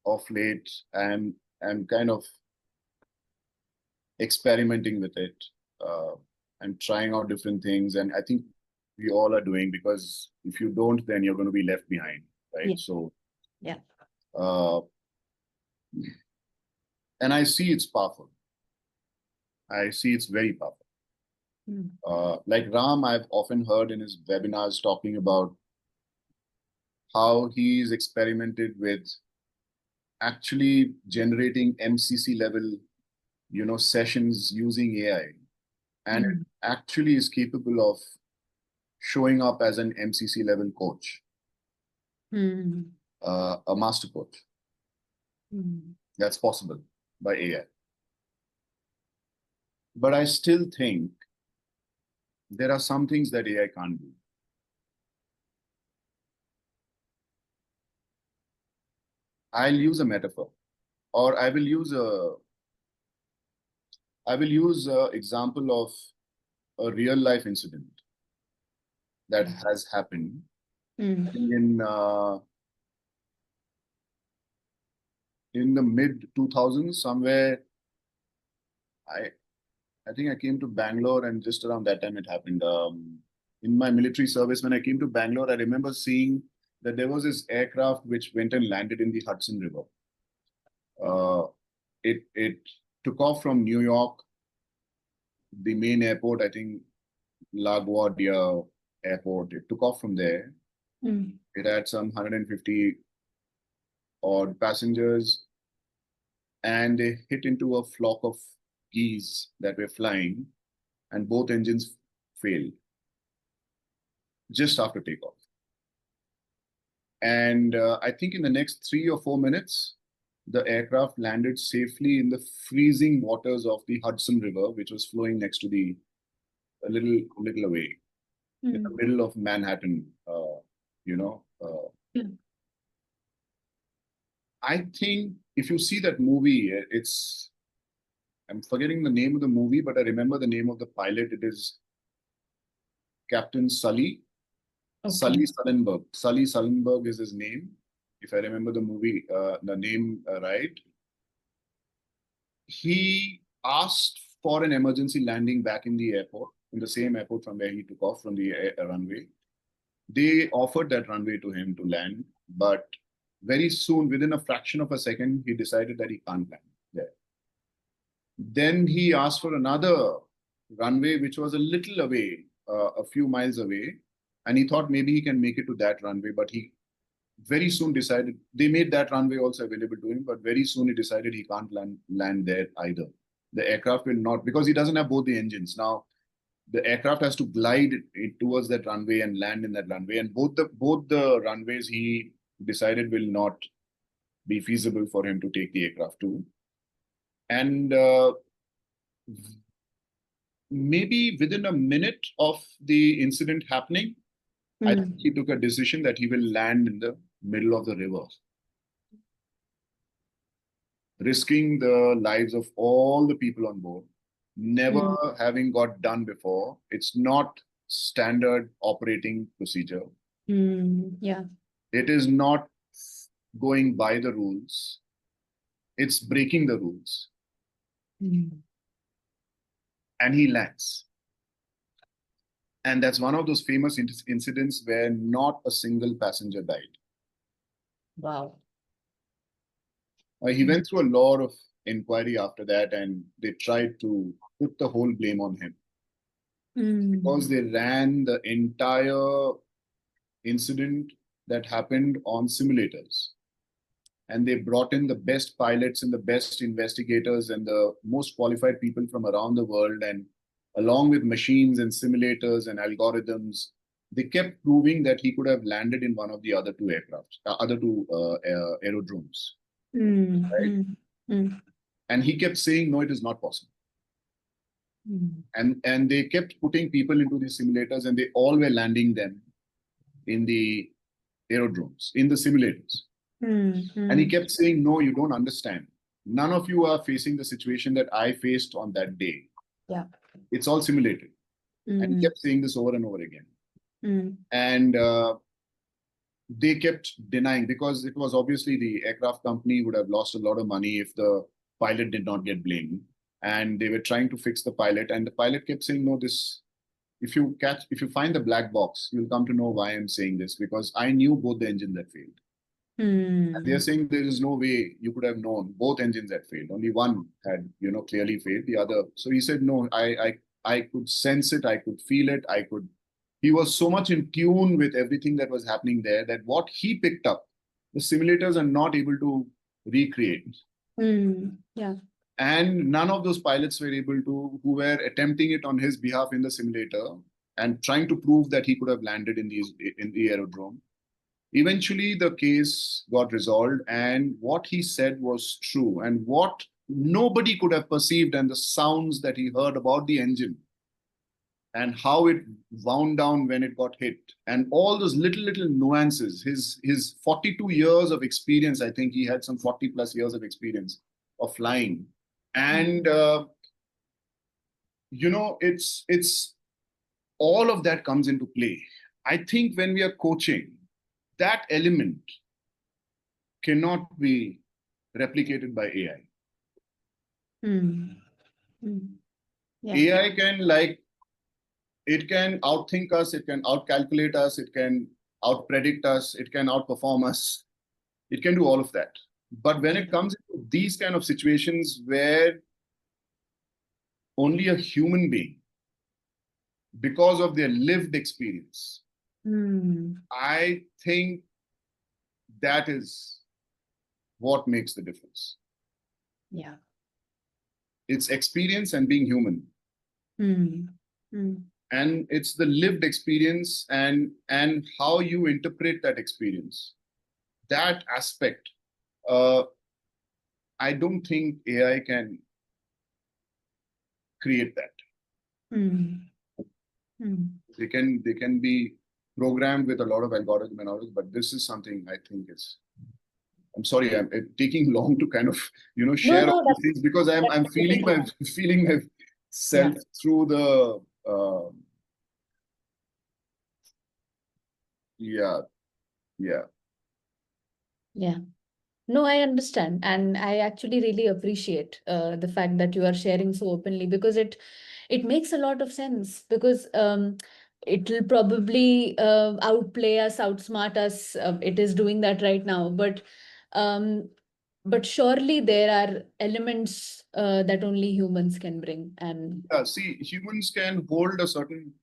of late, and I'm kind of experimenting with it. And trying out different things. And I think we all are doing, because if you don't, then you're going to be left behind, right? Yeah. So, Yeah. And I see it's powerful. I see it's very powerful. Like Ram, I've often heard in his webinars talking about how he's experimented with actually generating MCC level, sessions using AI, and it actually is capable of showing up as an MCC level coach, a master coach. That's possible by AI. But I still think there are some things that AI can't do. I'll use a metaphor, or I will use an example of a real life incident that has happened in in the mid 2000s, somewhere. I think I came to Bangalore, and just around that time it happened. In my military service, when I came to Bangalore, I remember seeing that there was this aircraft which went and landed in the Hudson River. It took off from New York, the main airport, I think LaGuardia Airport. It took off from there. It had some 150 odd passengers, and they hit into a flock of geese that were flying, and both engines failed just after takeoff. And I think in the next 3 or 4 minutes, the aircraft landed safely in the freezing waters of the Hudson River, which was flowing next to a little away, in the middle of Manhattan. I think if you see that movie, I'm forgetting the name of the movie, but I remember the name of the pilot. It is Captain Sully. Okay. Sully Sullenberg. Sully Sullenberg is his name, if I remember the movie, the name right. He asked for an emergency landing back in the airport, in the same airport from where he took off from the runway. They offered that runway to him to land, but very soon, within a fraction of a second, he decided that he can't land there. Then he asked for another runway, which was a little away, a few miles away. And he thought maybe he can make it to that runway, but he very soon decided, they made that runway also available to him, but very soon he decided he can't land there either. The aircraft will not, because he doesn't have both the engines. Now, the aircraft has to glide towards that runway and land in that runway. And both the runways he decided will not be feasible for him to take the aircraft to. And maybe within a minute of the incident happening, I think he took a decision that he will land in the middle of the river, risking the lives of all the people on board, never having got done before. It's not standard operating procedure. Yeah. It is not going by the rules. It's breaking the rules. And he lands. And that's one of those famous incidents where not a single passenger died. Wow. He went through a lot of inquiry after that, and they tried to put the whole blame on him. Because they ran the entire incident that happened on simulators. And they brought in the best pilots and the best investigators and the most qualified people from around the world. And along with machines and simulators and algorithms, they kept proving that he could have landed in one of the other two aerodromes. Right? And he kept saying, no, it is not possible. And they kept putting people into the simulators, and they all were landing them in the aerodromes, in the simulators. And he kept saying, no, you don't understand. None of you are facing the situation that I faced on that day. Yeah. It's all simulated. And he kept saying this over and over again. And they kept denying, because it was obviously the aircraft company would have lost a lot of money if the pilot did not get blamed. And they were trying to fix the pilot. And the pilot kept saying, no, if you find the black box, you'll come to know why I'm saying this, because I knew both the engines that failed. And they're saying there is no way you could have known both engines had failed. Only one had, clearly failed. The other. So he said, no, I could sense it. I could feel it. He was so much in tune with everything that was happening there that what he picked up, the simulators are not able to recreate. Yeah. And none of those pilots were able to, who were attempting it on his behalf in the simulator and trying to prove that he could have landed in the aerodrome. Eventually, the case got resolved, and what he said was true. And what nobody could have perceived, and the sounds that he heard about the engine, and how it wound down when it got hit, and all those little nuances. His 42 years of experience, I think he had some 40 plus years of experience of flying. And, it's all of that comes into play. I think when we are coaching, that element cannot be replicated by AI. Yeah. AI can it can outthink us, it can outcalculate us, it can outpredict us, it can outperform us. It can do all of that. But when it comes to these kind of situations where only a human being, because of their lived experience, I think that is what makes the difference. Yeah. It's experience and being human. And it's the lived experience and how you interpret that experience. That aspect, I don't think AI can create that. They can be programmed with a lot of algorithm and all this, but this is something I think is. I'm sorry, I'm taking long to kind of share all these things because I'm feeling myself through the yeah. No, I understand. And I actually really appreciate the fact that you are sharing so openly, because it makes a lot of sense, because it will probably outplay us, outsmart us. It is doing that right now. But surely there are elements that only humans can bring. And see, humans can hold a certain.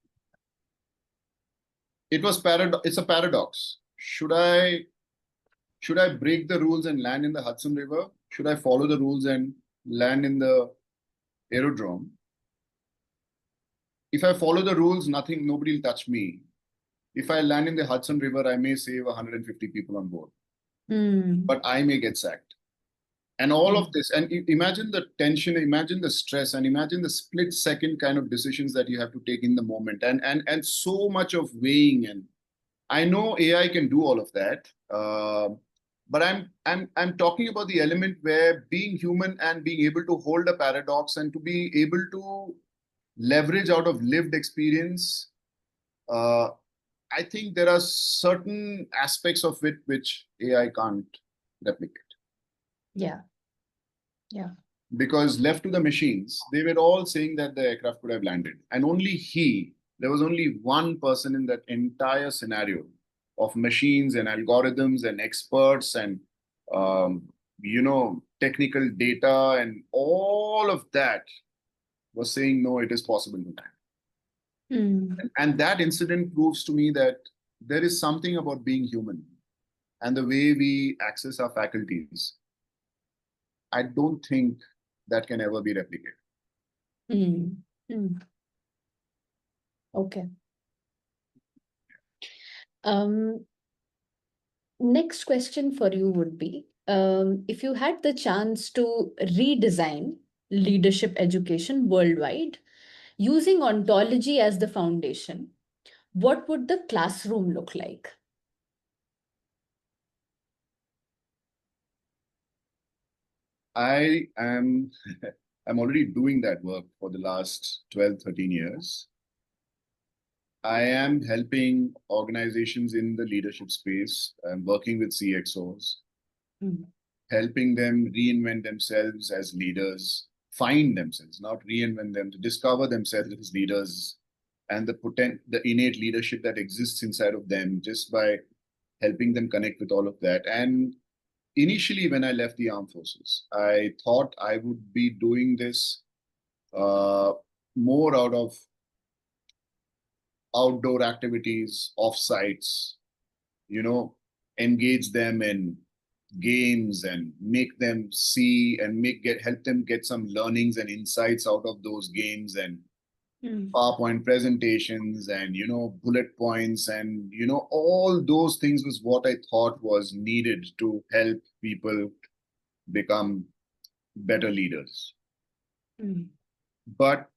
It's a paradox. Should I break the rules and land in the Hudson River? Should I follow the rules and land in the aerodrome? If I follow the rules, nobody will touch me. If I land in the Hudson River, I may save 150 people on board, but I may get sacked. And all of this, and imagine the tension, imagine the stress, and imagine the split-second kind of decisions that you have to take in the moment, and so much of weighing. And I know AI can do all of that, but I'm talking about the element where being human and being able to hold a paradox and to be able to leverage out of lived experience. I think there are certain aspects of it which AI can't replicate. Yeah. Because left to the machines, they were all saying that the aircraft could have landed. And there was only one person in that entire scenario of machines and algorithms and experts and, technical data and all of that was saying, no, it is possible to land. And that incident proves to me that there is something about being human and the way we access our faculties. I don't think that can ever be replicated. Okay. Next question for you would be, if you had the chance to redesign leadership education worldwide using ontology as the foundation, what would the classroom look like? I'm already doing that work for the last 12, 13 years. I am helping organizations in the leadership space. I'm working with CXOs, helping them reinvent themselves as leaders, find themselves, not reinvent them, to discover themselves as leaders and the innate leadership that exists inside of them, just by helping them connect with all of that. And initially, when I left the armed forces, I thought I would be doing this more out of outdoor activities, off-sites, engage them in games and make them see and help them get some learnings and insights out of those games, and PowerPoint presentations and, bullet points and, all those things was what I thought was needed to help people become better leaders. But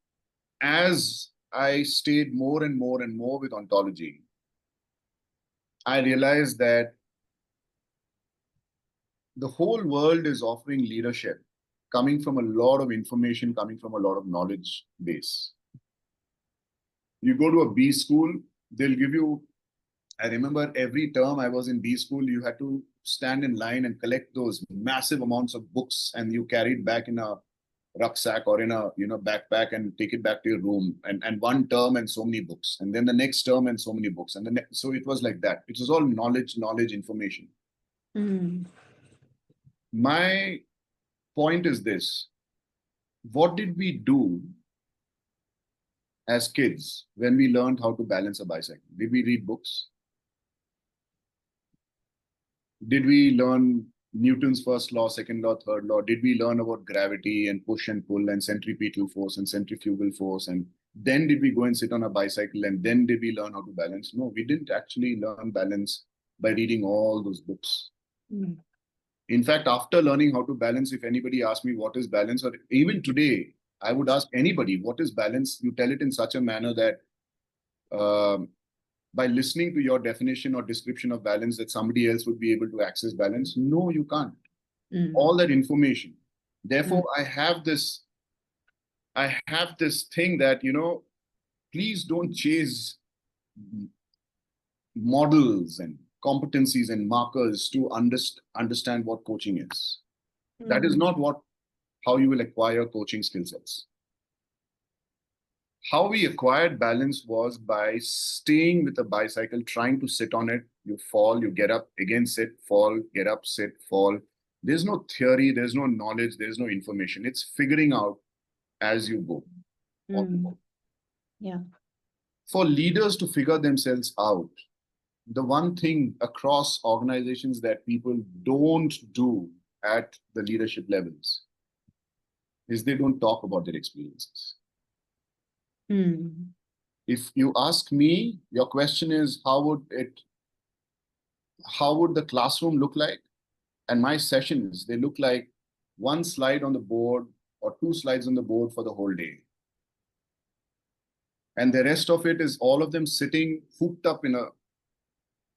as I stayed more and more and more with ontology, I realized that the whole world is offering leadership coming from a lot of information, coming from a lot of knowledge base. You go to a B school, they'll give you, I remember every term I was in B school, you had to stand in line and collect those massive amounts of books, and you carry it back in a rucksack or in a backpack and take it back to your room, and one term and so many books, and then the next term and so many books, and then so it was like that. It was all knowledge, information. My point is this: what did we do as kids when we learned how to balance a bicycle? Did we read books? Did we learn Newton's first law, second law, third law? Did we learn about gravity and push and pull and centripetal force and centrifugal force? And then did we go and sit on a bicycle, and then did we learn how to balance? No, we didn't actually learn balance by reading all those books. In fact, after learning how to balance, if anybody asks me what is balance, or even today, I would ask anybody, what is balance? You tell it in such a manner that by listening to your definition or description of balance, that somebody else would be able to access balance. No, you can't. All that information. Therefore, I have this thing that, please don't chase models and competencies and markers to understand what coaching is. That is not how you will acquire coaching skill sets. How we acquired balance was by staying with a bicycle, trying to sit on it. You fall, you get up, again sit, fall, get up, sit, fall. There's no theory, there's no knowledge, there's no information. It's figuring out as you go. Yeah. For leaders to figure themselves out, the one thing across organizations that people don't do at the leadership levels is they don't talk about their experiences. If you ask me, your question is, how would the classroom look like? And my sessions, they look like one slide on the board or two slides on the board for the whole day. And the rest of it is all of them sitting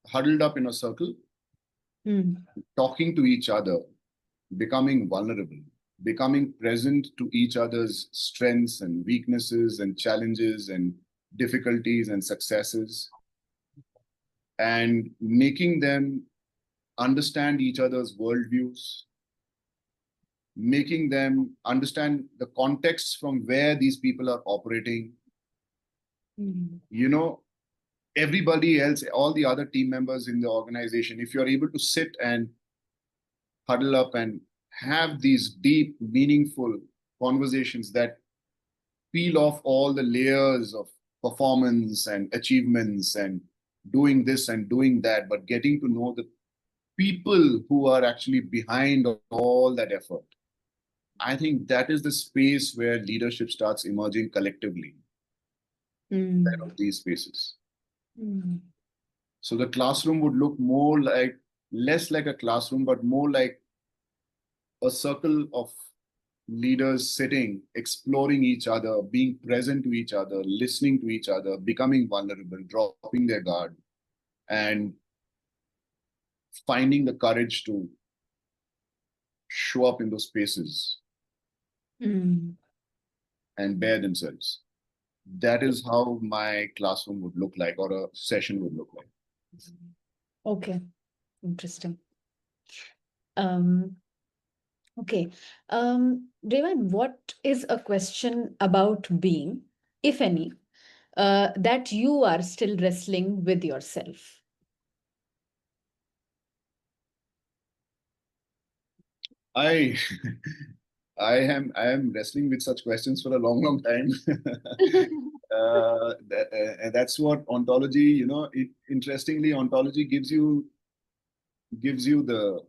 huddled up in a circle, talking to each other, becoming vulnerable, becoming present to each other's strengths and weaknesses and challenges and difficulties and successes, and making them understand each other's worldviews, making them understand the context from where these people are operating. Everybody else, all the other team members in the organization, if you're able to sit and huddle up and have these deep, meaningful conversations that peel off all the layers of performance and achievements and doing this and doing that, but getting to know the people who are actually behind all that effort. I think that is the space where leadership starts emerging collectively out of these spaces. So the classroom would look less like a classroom, but more like a circle of leaders sitting, exploring each other, being present to each other, listening to each other, becoming vulnerable, dropping their guard, and finding the courage to show up in those spaces and bear themselves. That is how my classroom would look like, or a session would look like. Okay, interesting. Okay, Dreyvan, what is a question about being, if any, that you are still wrestling with yourself? I am wrestling with such questions for a long time. That's what ontology, interestingly, ontology gives you the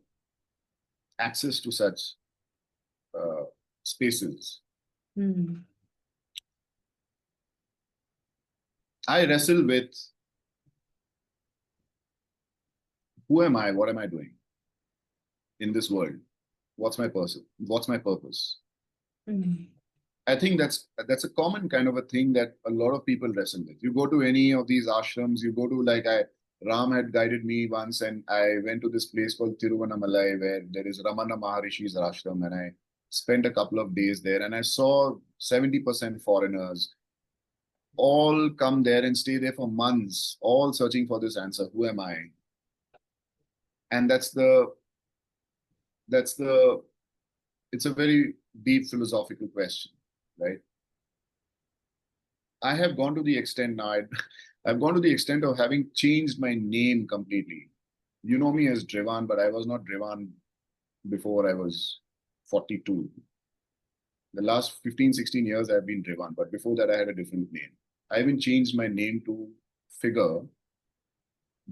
access to such spaces. I wrestle with, who am I? What am I doing in this world? What's my purpose? I think that's a common kind of a thing that a lot of people wrestle with. You go to any of these ashrams, you go to Ram had guided me once, and I went to this place called Tiruvannamalai, where there is Ramana Maharishi's ashram, and I spent a couple of days there, and I saw 70% foreigners all come there and stay there for months, all searching for this answer. Who am I? And it's a very deep philosophical question, right? I have gone to the extent now, I've gone to the extent of having changed my name completely. You know me as Dreyvan, but I was not Dreyvan before I was 42. The last 15, 16 years I've been Dreyvan, but before that I had a different name. I even changed my name to figure,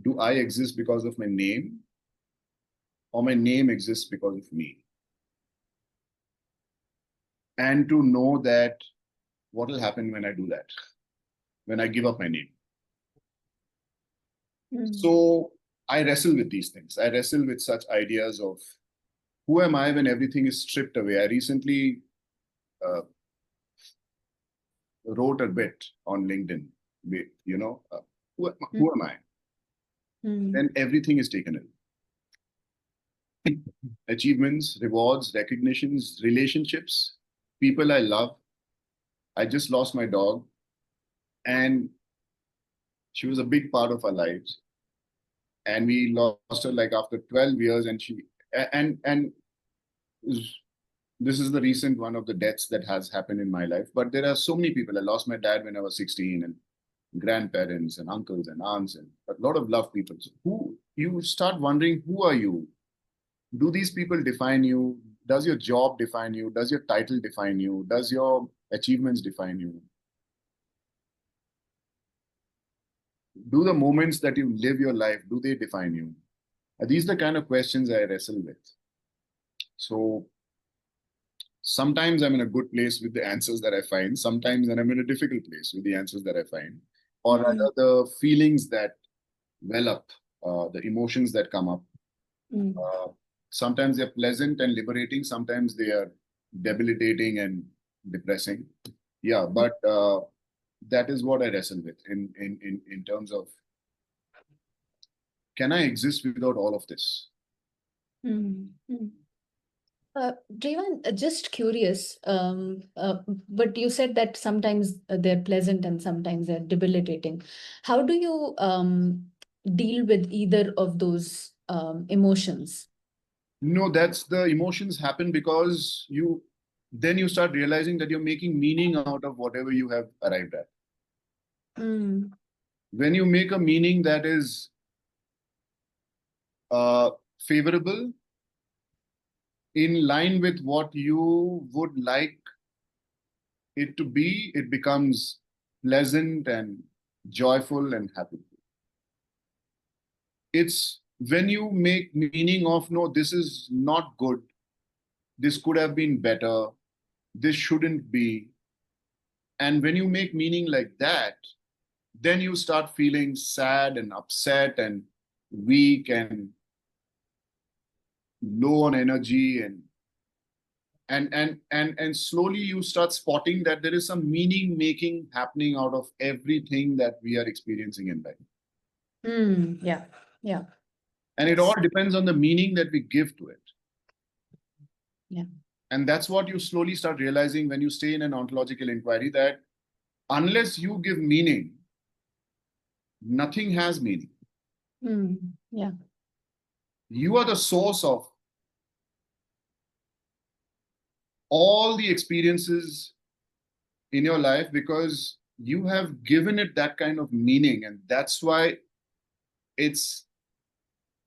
do I exist because of my name, or my name exists because of me? And to know that what will happen when I do that, when I give up my name. So I wrestle with these things. I wrestle with such ideas of who am I when everything is stripped away? I recently wrote a bit on LinkedIn, you know, who am I? Then everything is taken away. Achievements, rewards, recognitions, relationships, people I love. I just lost my dog, and she was a big part of our lives. And we lost her like after 12 years, and this is the recent one of the deaths that has happened in my life. But there are so many people. I lost my dad when I was 16, and grandparents and uncles and aunts and a lot of loved people. So who you start wondering, who are you? Do these people define you? Does your job define you? Does your title define you? Does your achievements define you? Do the moments that you live your life, do they define you? These are the kind of questions I wrestle with. So sometimes I'm in a good place with the answers that I find. Sometimes I'm in a difficult place with the answers that I find. Or rather the feelings that well up, the emotions that come up. Sometimes they're pleasant and liberating. Sometimes they are debilitating and depressing. Yeah, but that is what I wrestle with in terms of, can I exist without all of this? Dreyvan, just curious, but you said that sometimes they're pleasant and sometimes they're debilitating. How do you deal with either of those emotions? No, that's the emotions happen because then you start realizing that you're making meaning out of whatever you have arrived at. When you make a meaning that is favorable, in line with what you would like it to be, it becomes pleasant and joyful and happy. It's when you make meaning of, no, this is not good, this could have been better, this shouldn't be. And when you make meaning like that, then you start feeling sad and upset and weak and low on energy, and slowly you start spotting that there is some meaning making happening out of everything that we are experiencing in life. Yeah. And it all depends on the meaning that we give to it. Yeah. And that's what you slowly start realizing when you stay in an ontological inquiry, that unless you give meaning, nothing has meaning. Yeah. You are the source of all the experiences in your life because you have given it that kind of meaning. And that's why it's,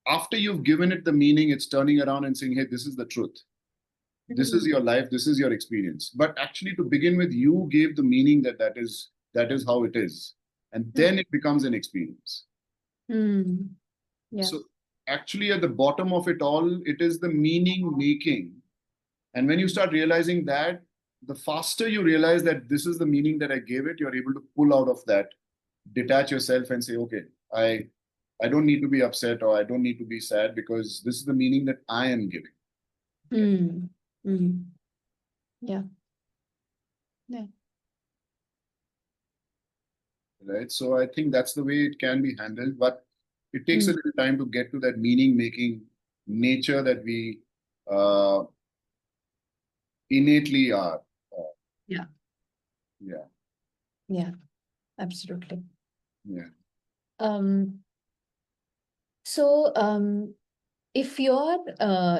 after you've given it the meaning, it's turning around and saying, hey, this is the truth. This is your life, this is your experience. But actually, to begin with, you gave the meaning that is how it is. And then it becomes an experience. Yeah. So actually, at the bottom of it all, it is the meaning making. And when you start realizing that, the faster you realize that this is the meaning that I gave it, you're able to pull out of that, detach yourself and say, okay, I don't need to be upset or I don't need to be sad because this is the meaning that I am giving. Yeah. Yeah. Right. So I think that's the way it can be handled, but it takes a little time to get to that meaning making nature that we innately are. Yeah. Yeah. Yeah. Absolutely. Yeah. So if your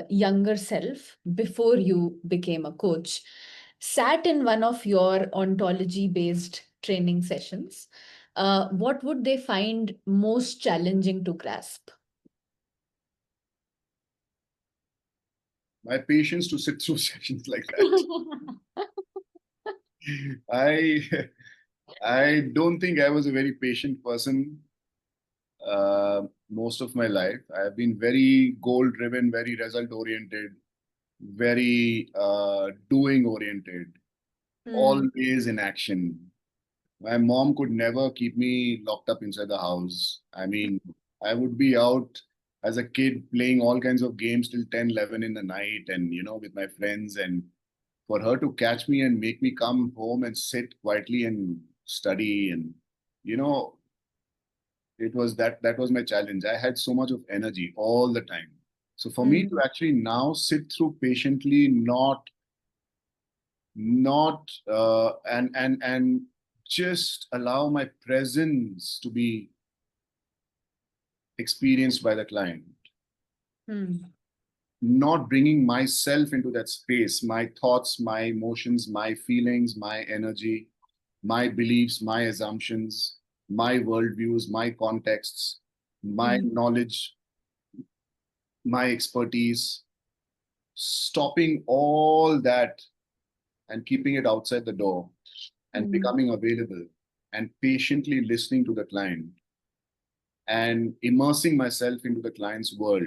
younger self, before you became a coach, sat in one of your ontology-based training sessions, what would they find most challenging to grasp? My patience to sit through sessions like that. I I don't think I was a very patient person most of my life. I have been very goal-driven, very result-oriented, very doing-oriented, always in action. My mom could never keep me locked up inside the house. I mean, I would be out as a kid playing all kinds of games till 10, 11 in the night and, with my friends. And for her to catch me and make me come home and sit quietly and study and, you know, that was my challenge. I had so much of energy all the time. So for me to actually now sit through patiently, not and just allow my presence to be experienced by the client, not bringing myself into that space, my thoughts, my emotions, my feelings, my energy, my beliefs, my assumptions, my worldviews, my contexts, my knowledge, my expertise, stopping all that and keeping it outside the door and becoming available and patiently listening to the client and immersing myself into the client's world.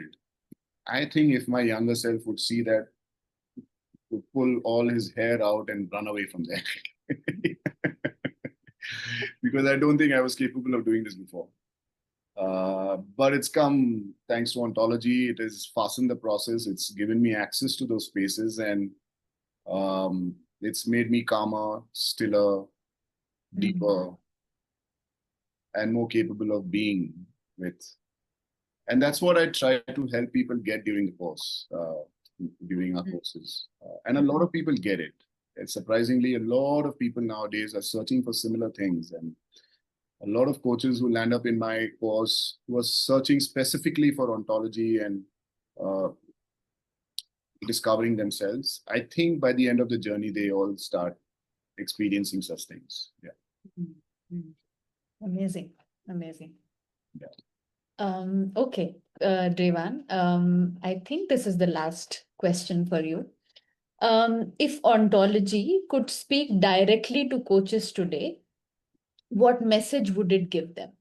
I think if my younger self would see that, would pull all his hair out and run away from there. Because I don't think I was capable of doing this before. But it's come thanks to Ontology. It has fastened the process. It's given me access to those spaces, and it's made me calmer, stiller, deeper, and more capable of being with. And that's what I try to help people get during the course, during our courses. And a lot of people get it. And surprisingly, a lot of people nowadays are searching for similar things. And a lot of coaches who land up in my course who are searching specifically for Ontology and discovering themselves. I think by the end of the journey, they all start experiencing such things. Yeah. Amazing. Amazing. Yeah. Okay, Dreyvan, I think this is the last question for you. If Ontology could speak directly to coaches today, what message would it give them?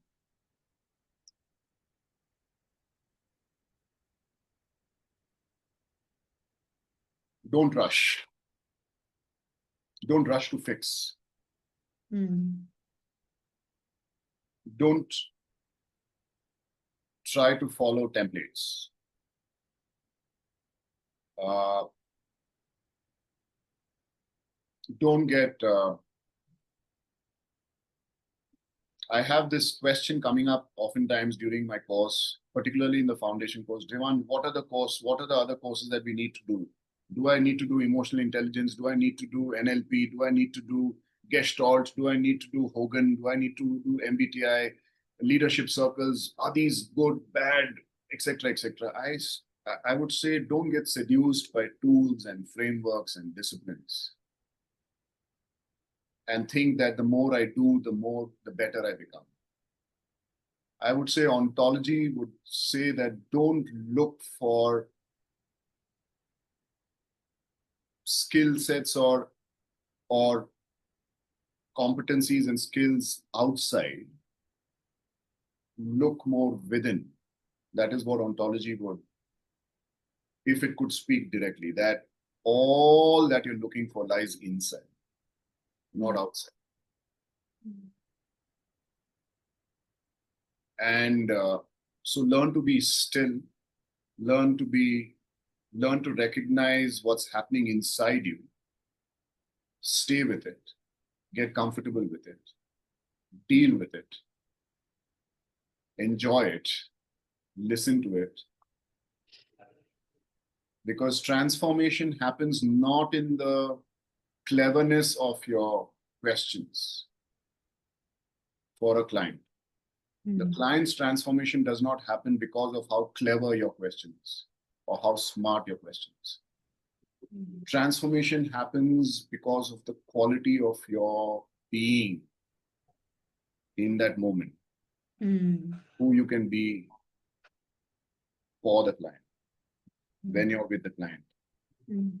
Don't rush. Don't rush to fix. Don't try to follow templates. Don't get... I have this question coming up oftentimes during my course, particularly in the foundation course. Dreyvan, what are the other courses that we need to do? Do I need to do emotional intelligence? Do I need to do NLP? Do I need to do Gestalt? Do I need to do Hogan? Do I need to do MBTI, leadership circles? Are these good, bad, etc., etc.? I would say don't get seduced by tools and frameworks and disciplines, and think that the more I do, the better I become. I would say Ontology would say that don't look for skill sets or competencies and skills outside. Look more within. That is what Ontology would, if it could speak directly, that all that you're looking for lies inside, not outside. And so learn to be still, learn to recognize what's happening inside you, stay with it, get comfortable with it, deal with it, enjoy it, listen to it. Because transformation happens not in the cleverness of your questions for a client. The client's transformation does not happen because of how clever your question is. or how smart your question is. Transformation happens because of the quality of your being in that moment, who you can be for the client, when you're with the client.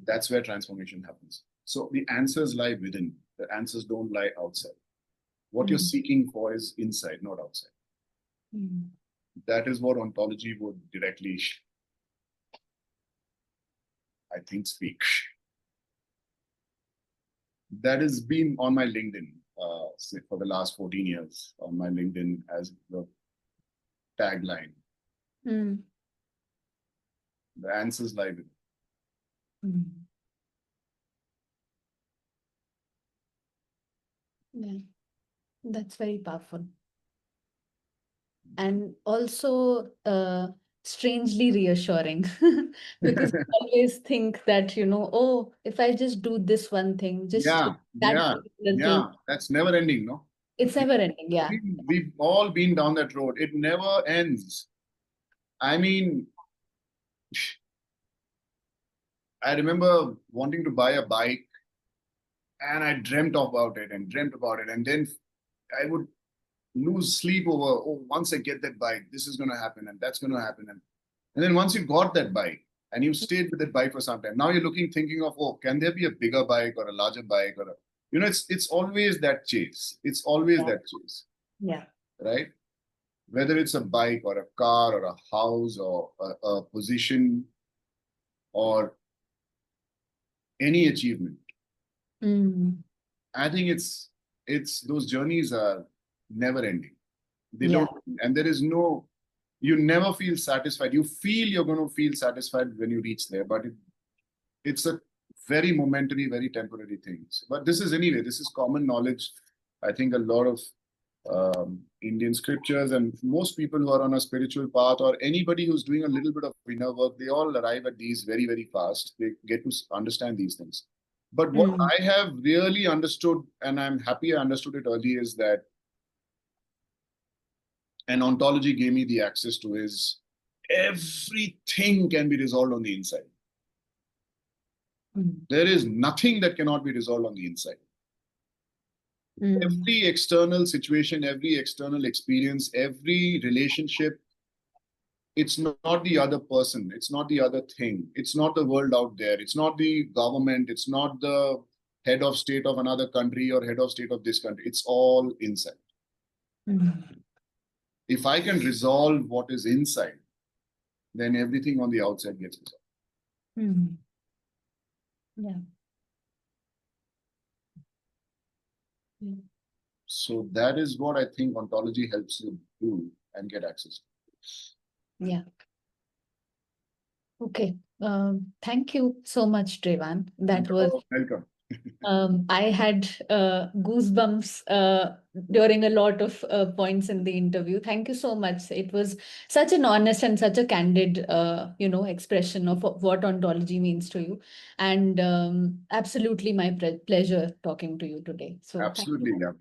That's where transformation happens. So the answers lie within. The answers don't lie outside. What you're seeking for is inside, not outside. That is what ontology would directly, I think, speak. That has been on my LinkedIn for the last 14 years, on my LinkedIn as the tagline. The answers lie within. Yeah, that's very powerful. And also strangely reassuring because I always think that, oh, if I just do this one thing, just that particular thing. That's never ending, no? It's never ending, yeah. We've all been down that road. It never ends. I mean, I remember wanting to buy a bike and I dreamt about it. And then I would lose sleep over, oh, once I get that bike, this is going to happen and that's going to happen. And then once you got that bike and you stayed with that bike for some time, now you're thinking of, oh, can there be a bigger bike or a larger bike? Or it's always that chase. It's always that chase. Yeah. Right? Whether it's a bike or a car or a house or a position or any achievement. I think it's those journeys are never ending. They don't, and there is no, you never feel satisfied. You feel you're going to feel satisfied when you reach there, but it's a very momentary, very temporary things. But this is common knowledge. I think a lot of Indian scriptures and most people who are on a spiritual path or anybody who's doing a little bit of inner work, they all arrive at these very, very fast. They get to understand these things. But what I have really understood, and I'm happy I understood it early, is that an ontology gave me the access to is everything can be resolved on the inside. There is nothing that cannot be resolved on the inside. Every external situation, every external experience, every relationship, it's not the other person. It's not the other thing. It's not the world out there. It's not the government. It's not the head of state of another country or head of state of this country. It's all inside. If I can resolve what is inside, then everything on the outside gets resolved. Yeah. So that is what I think ontology helps you do and get access to. Yeah. Okay. Thank you so much, Dreyvan. That was welcome. I had goosebumps during a lot of points in the interview. Thank you so much. It was such an honest and such a candid, expression of what ontology means to you. And absolutely my pleasure talking to you today. So absolutely, yeah.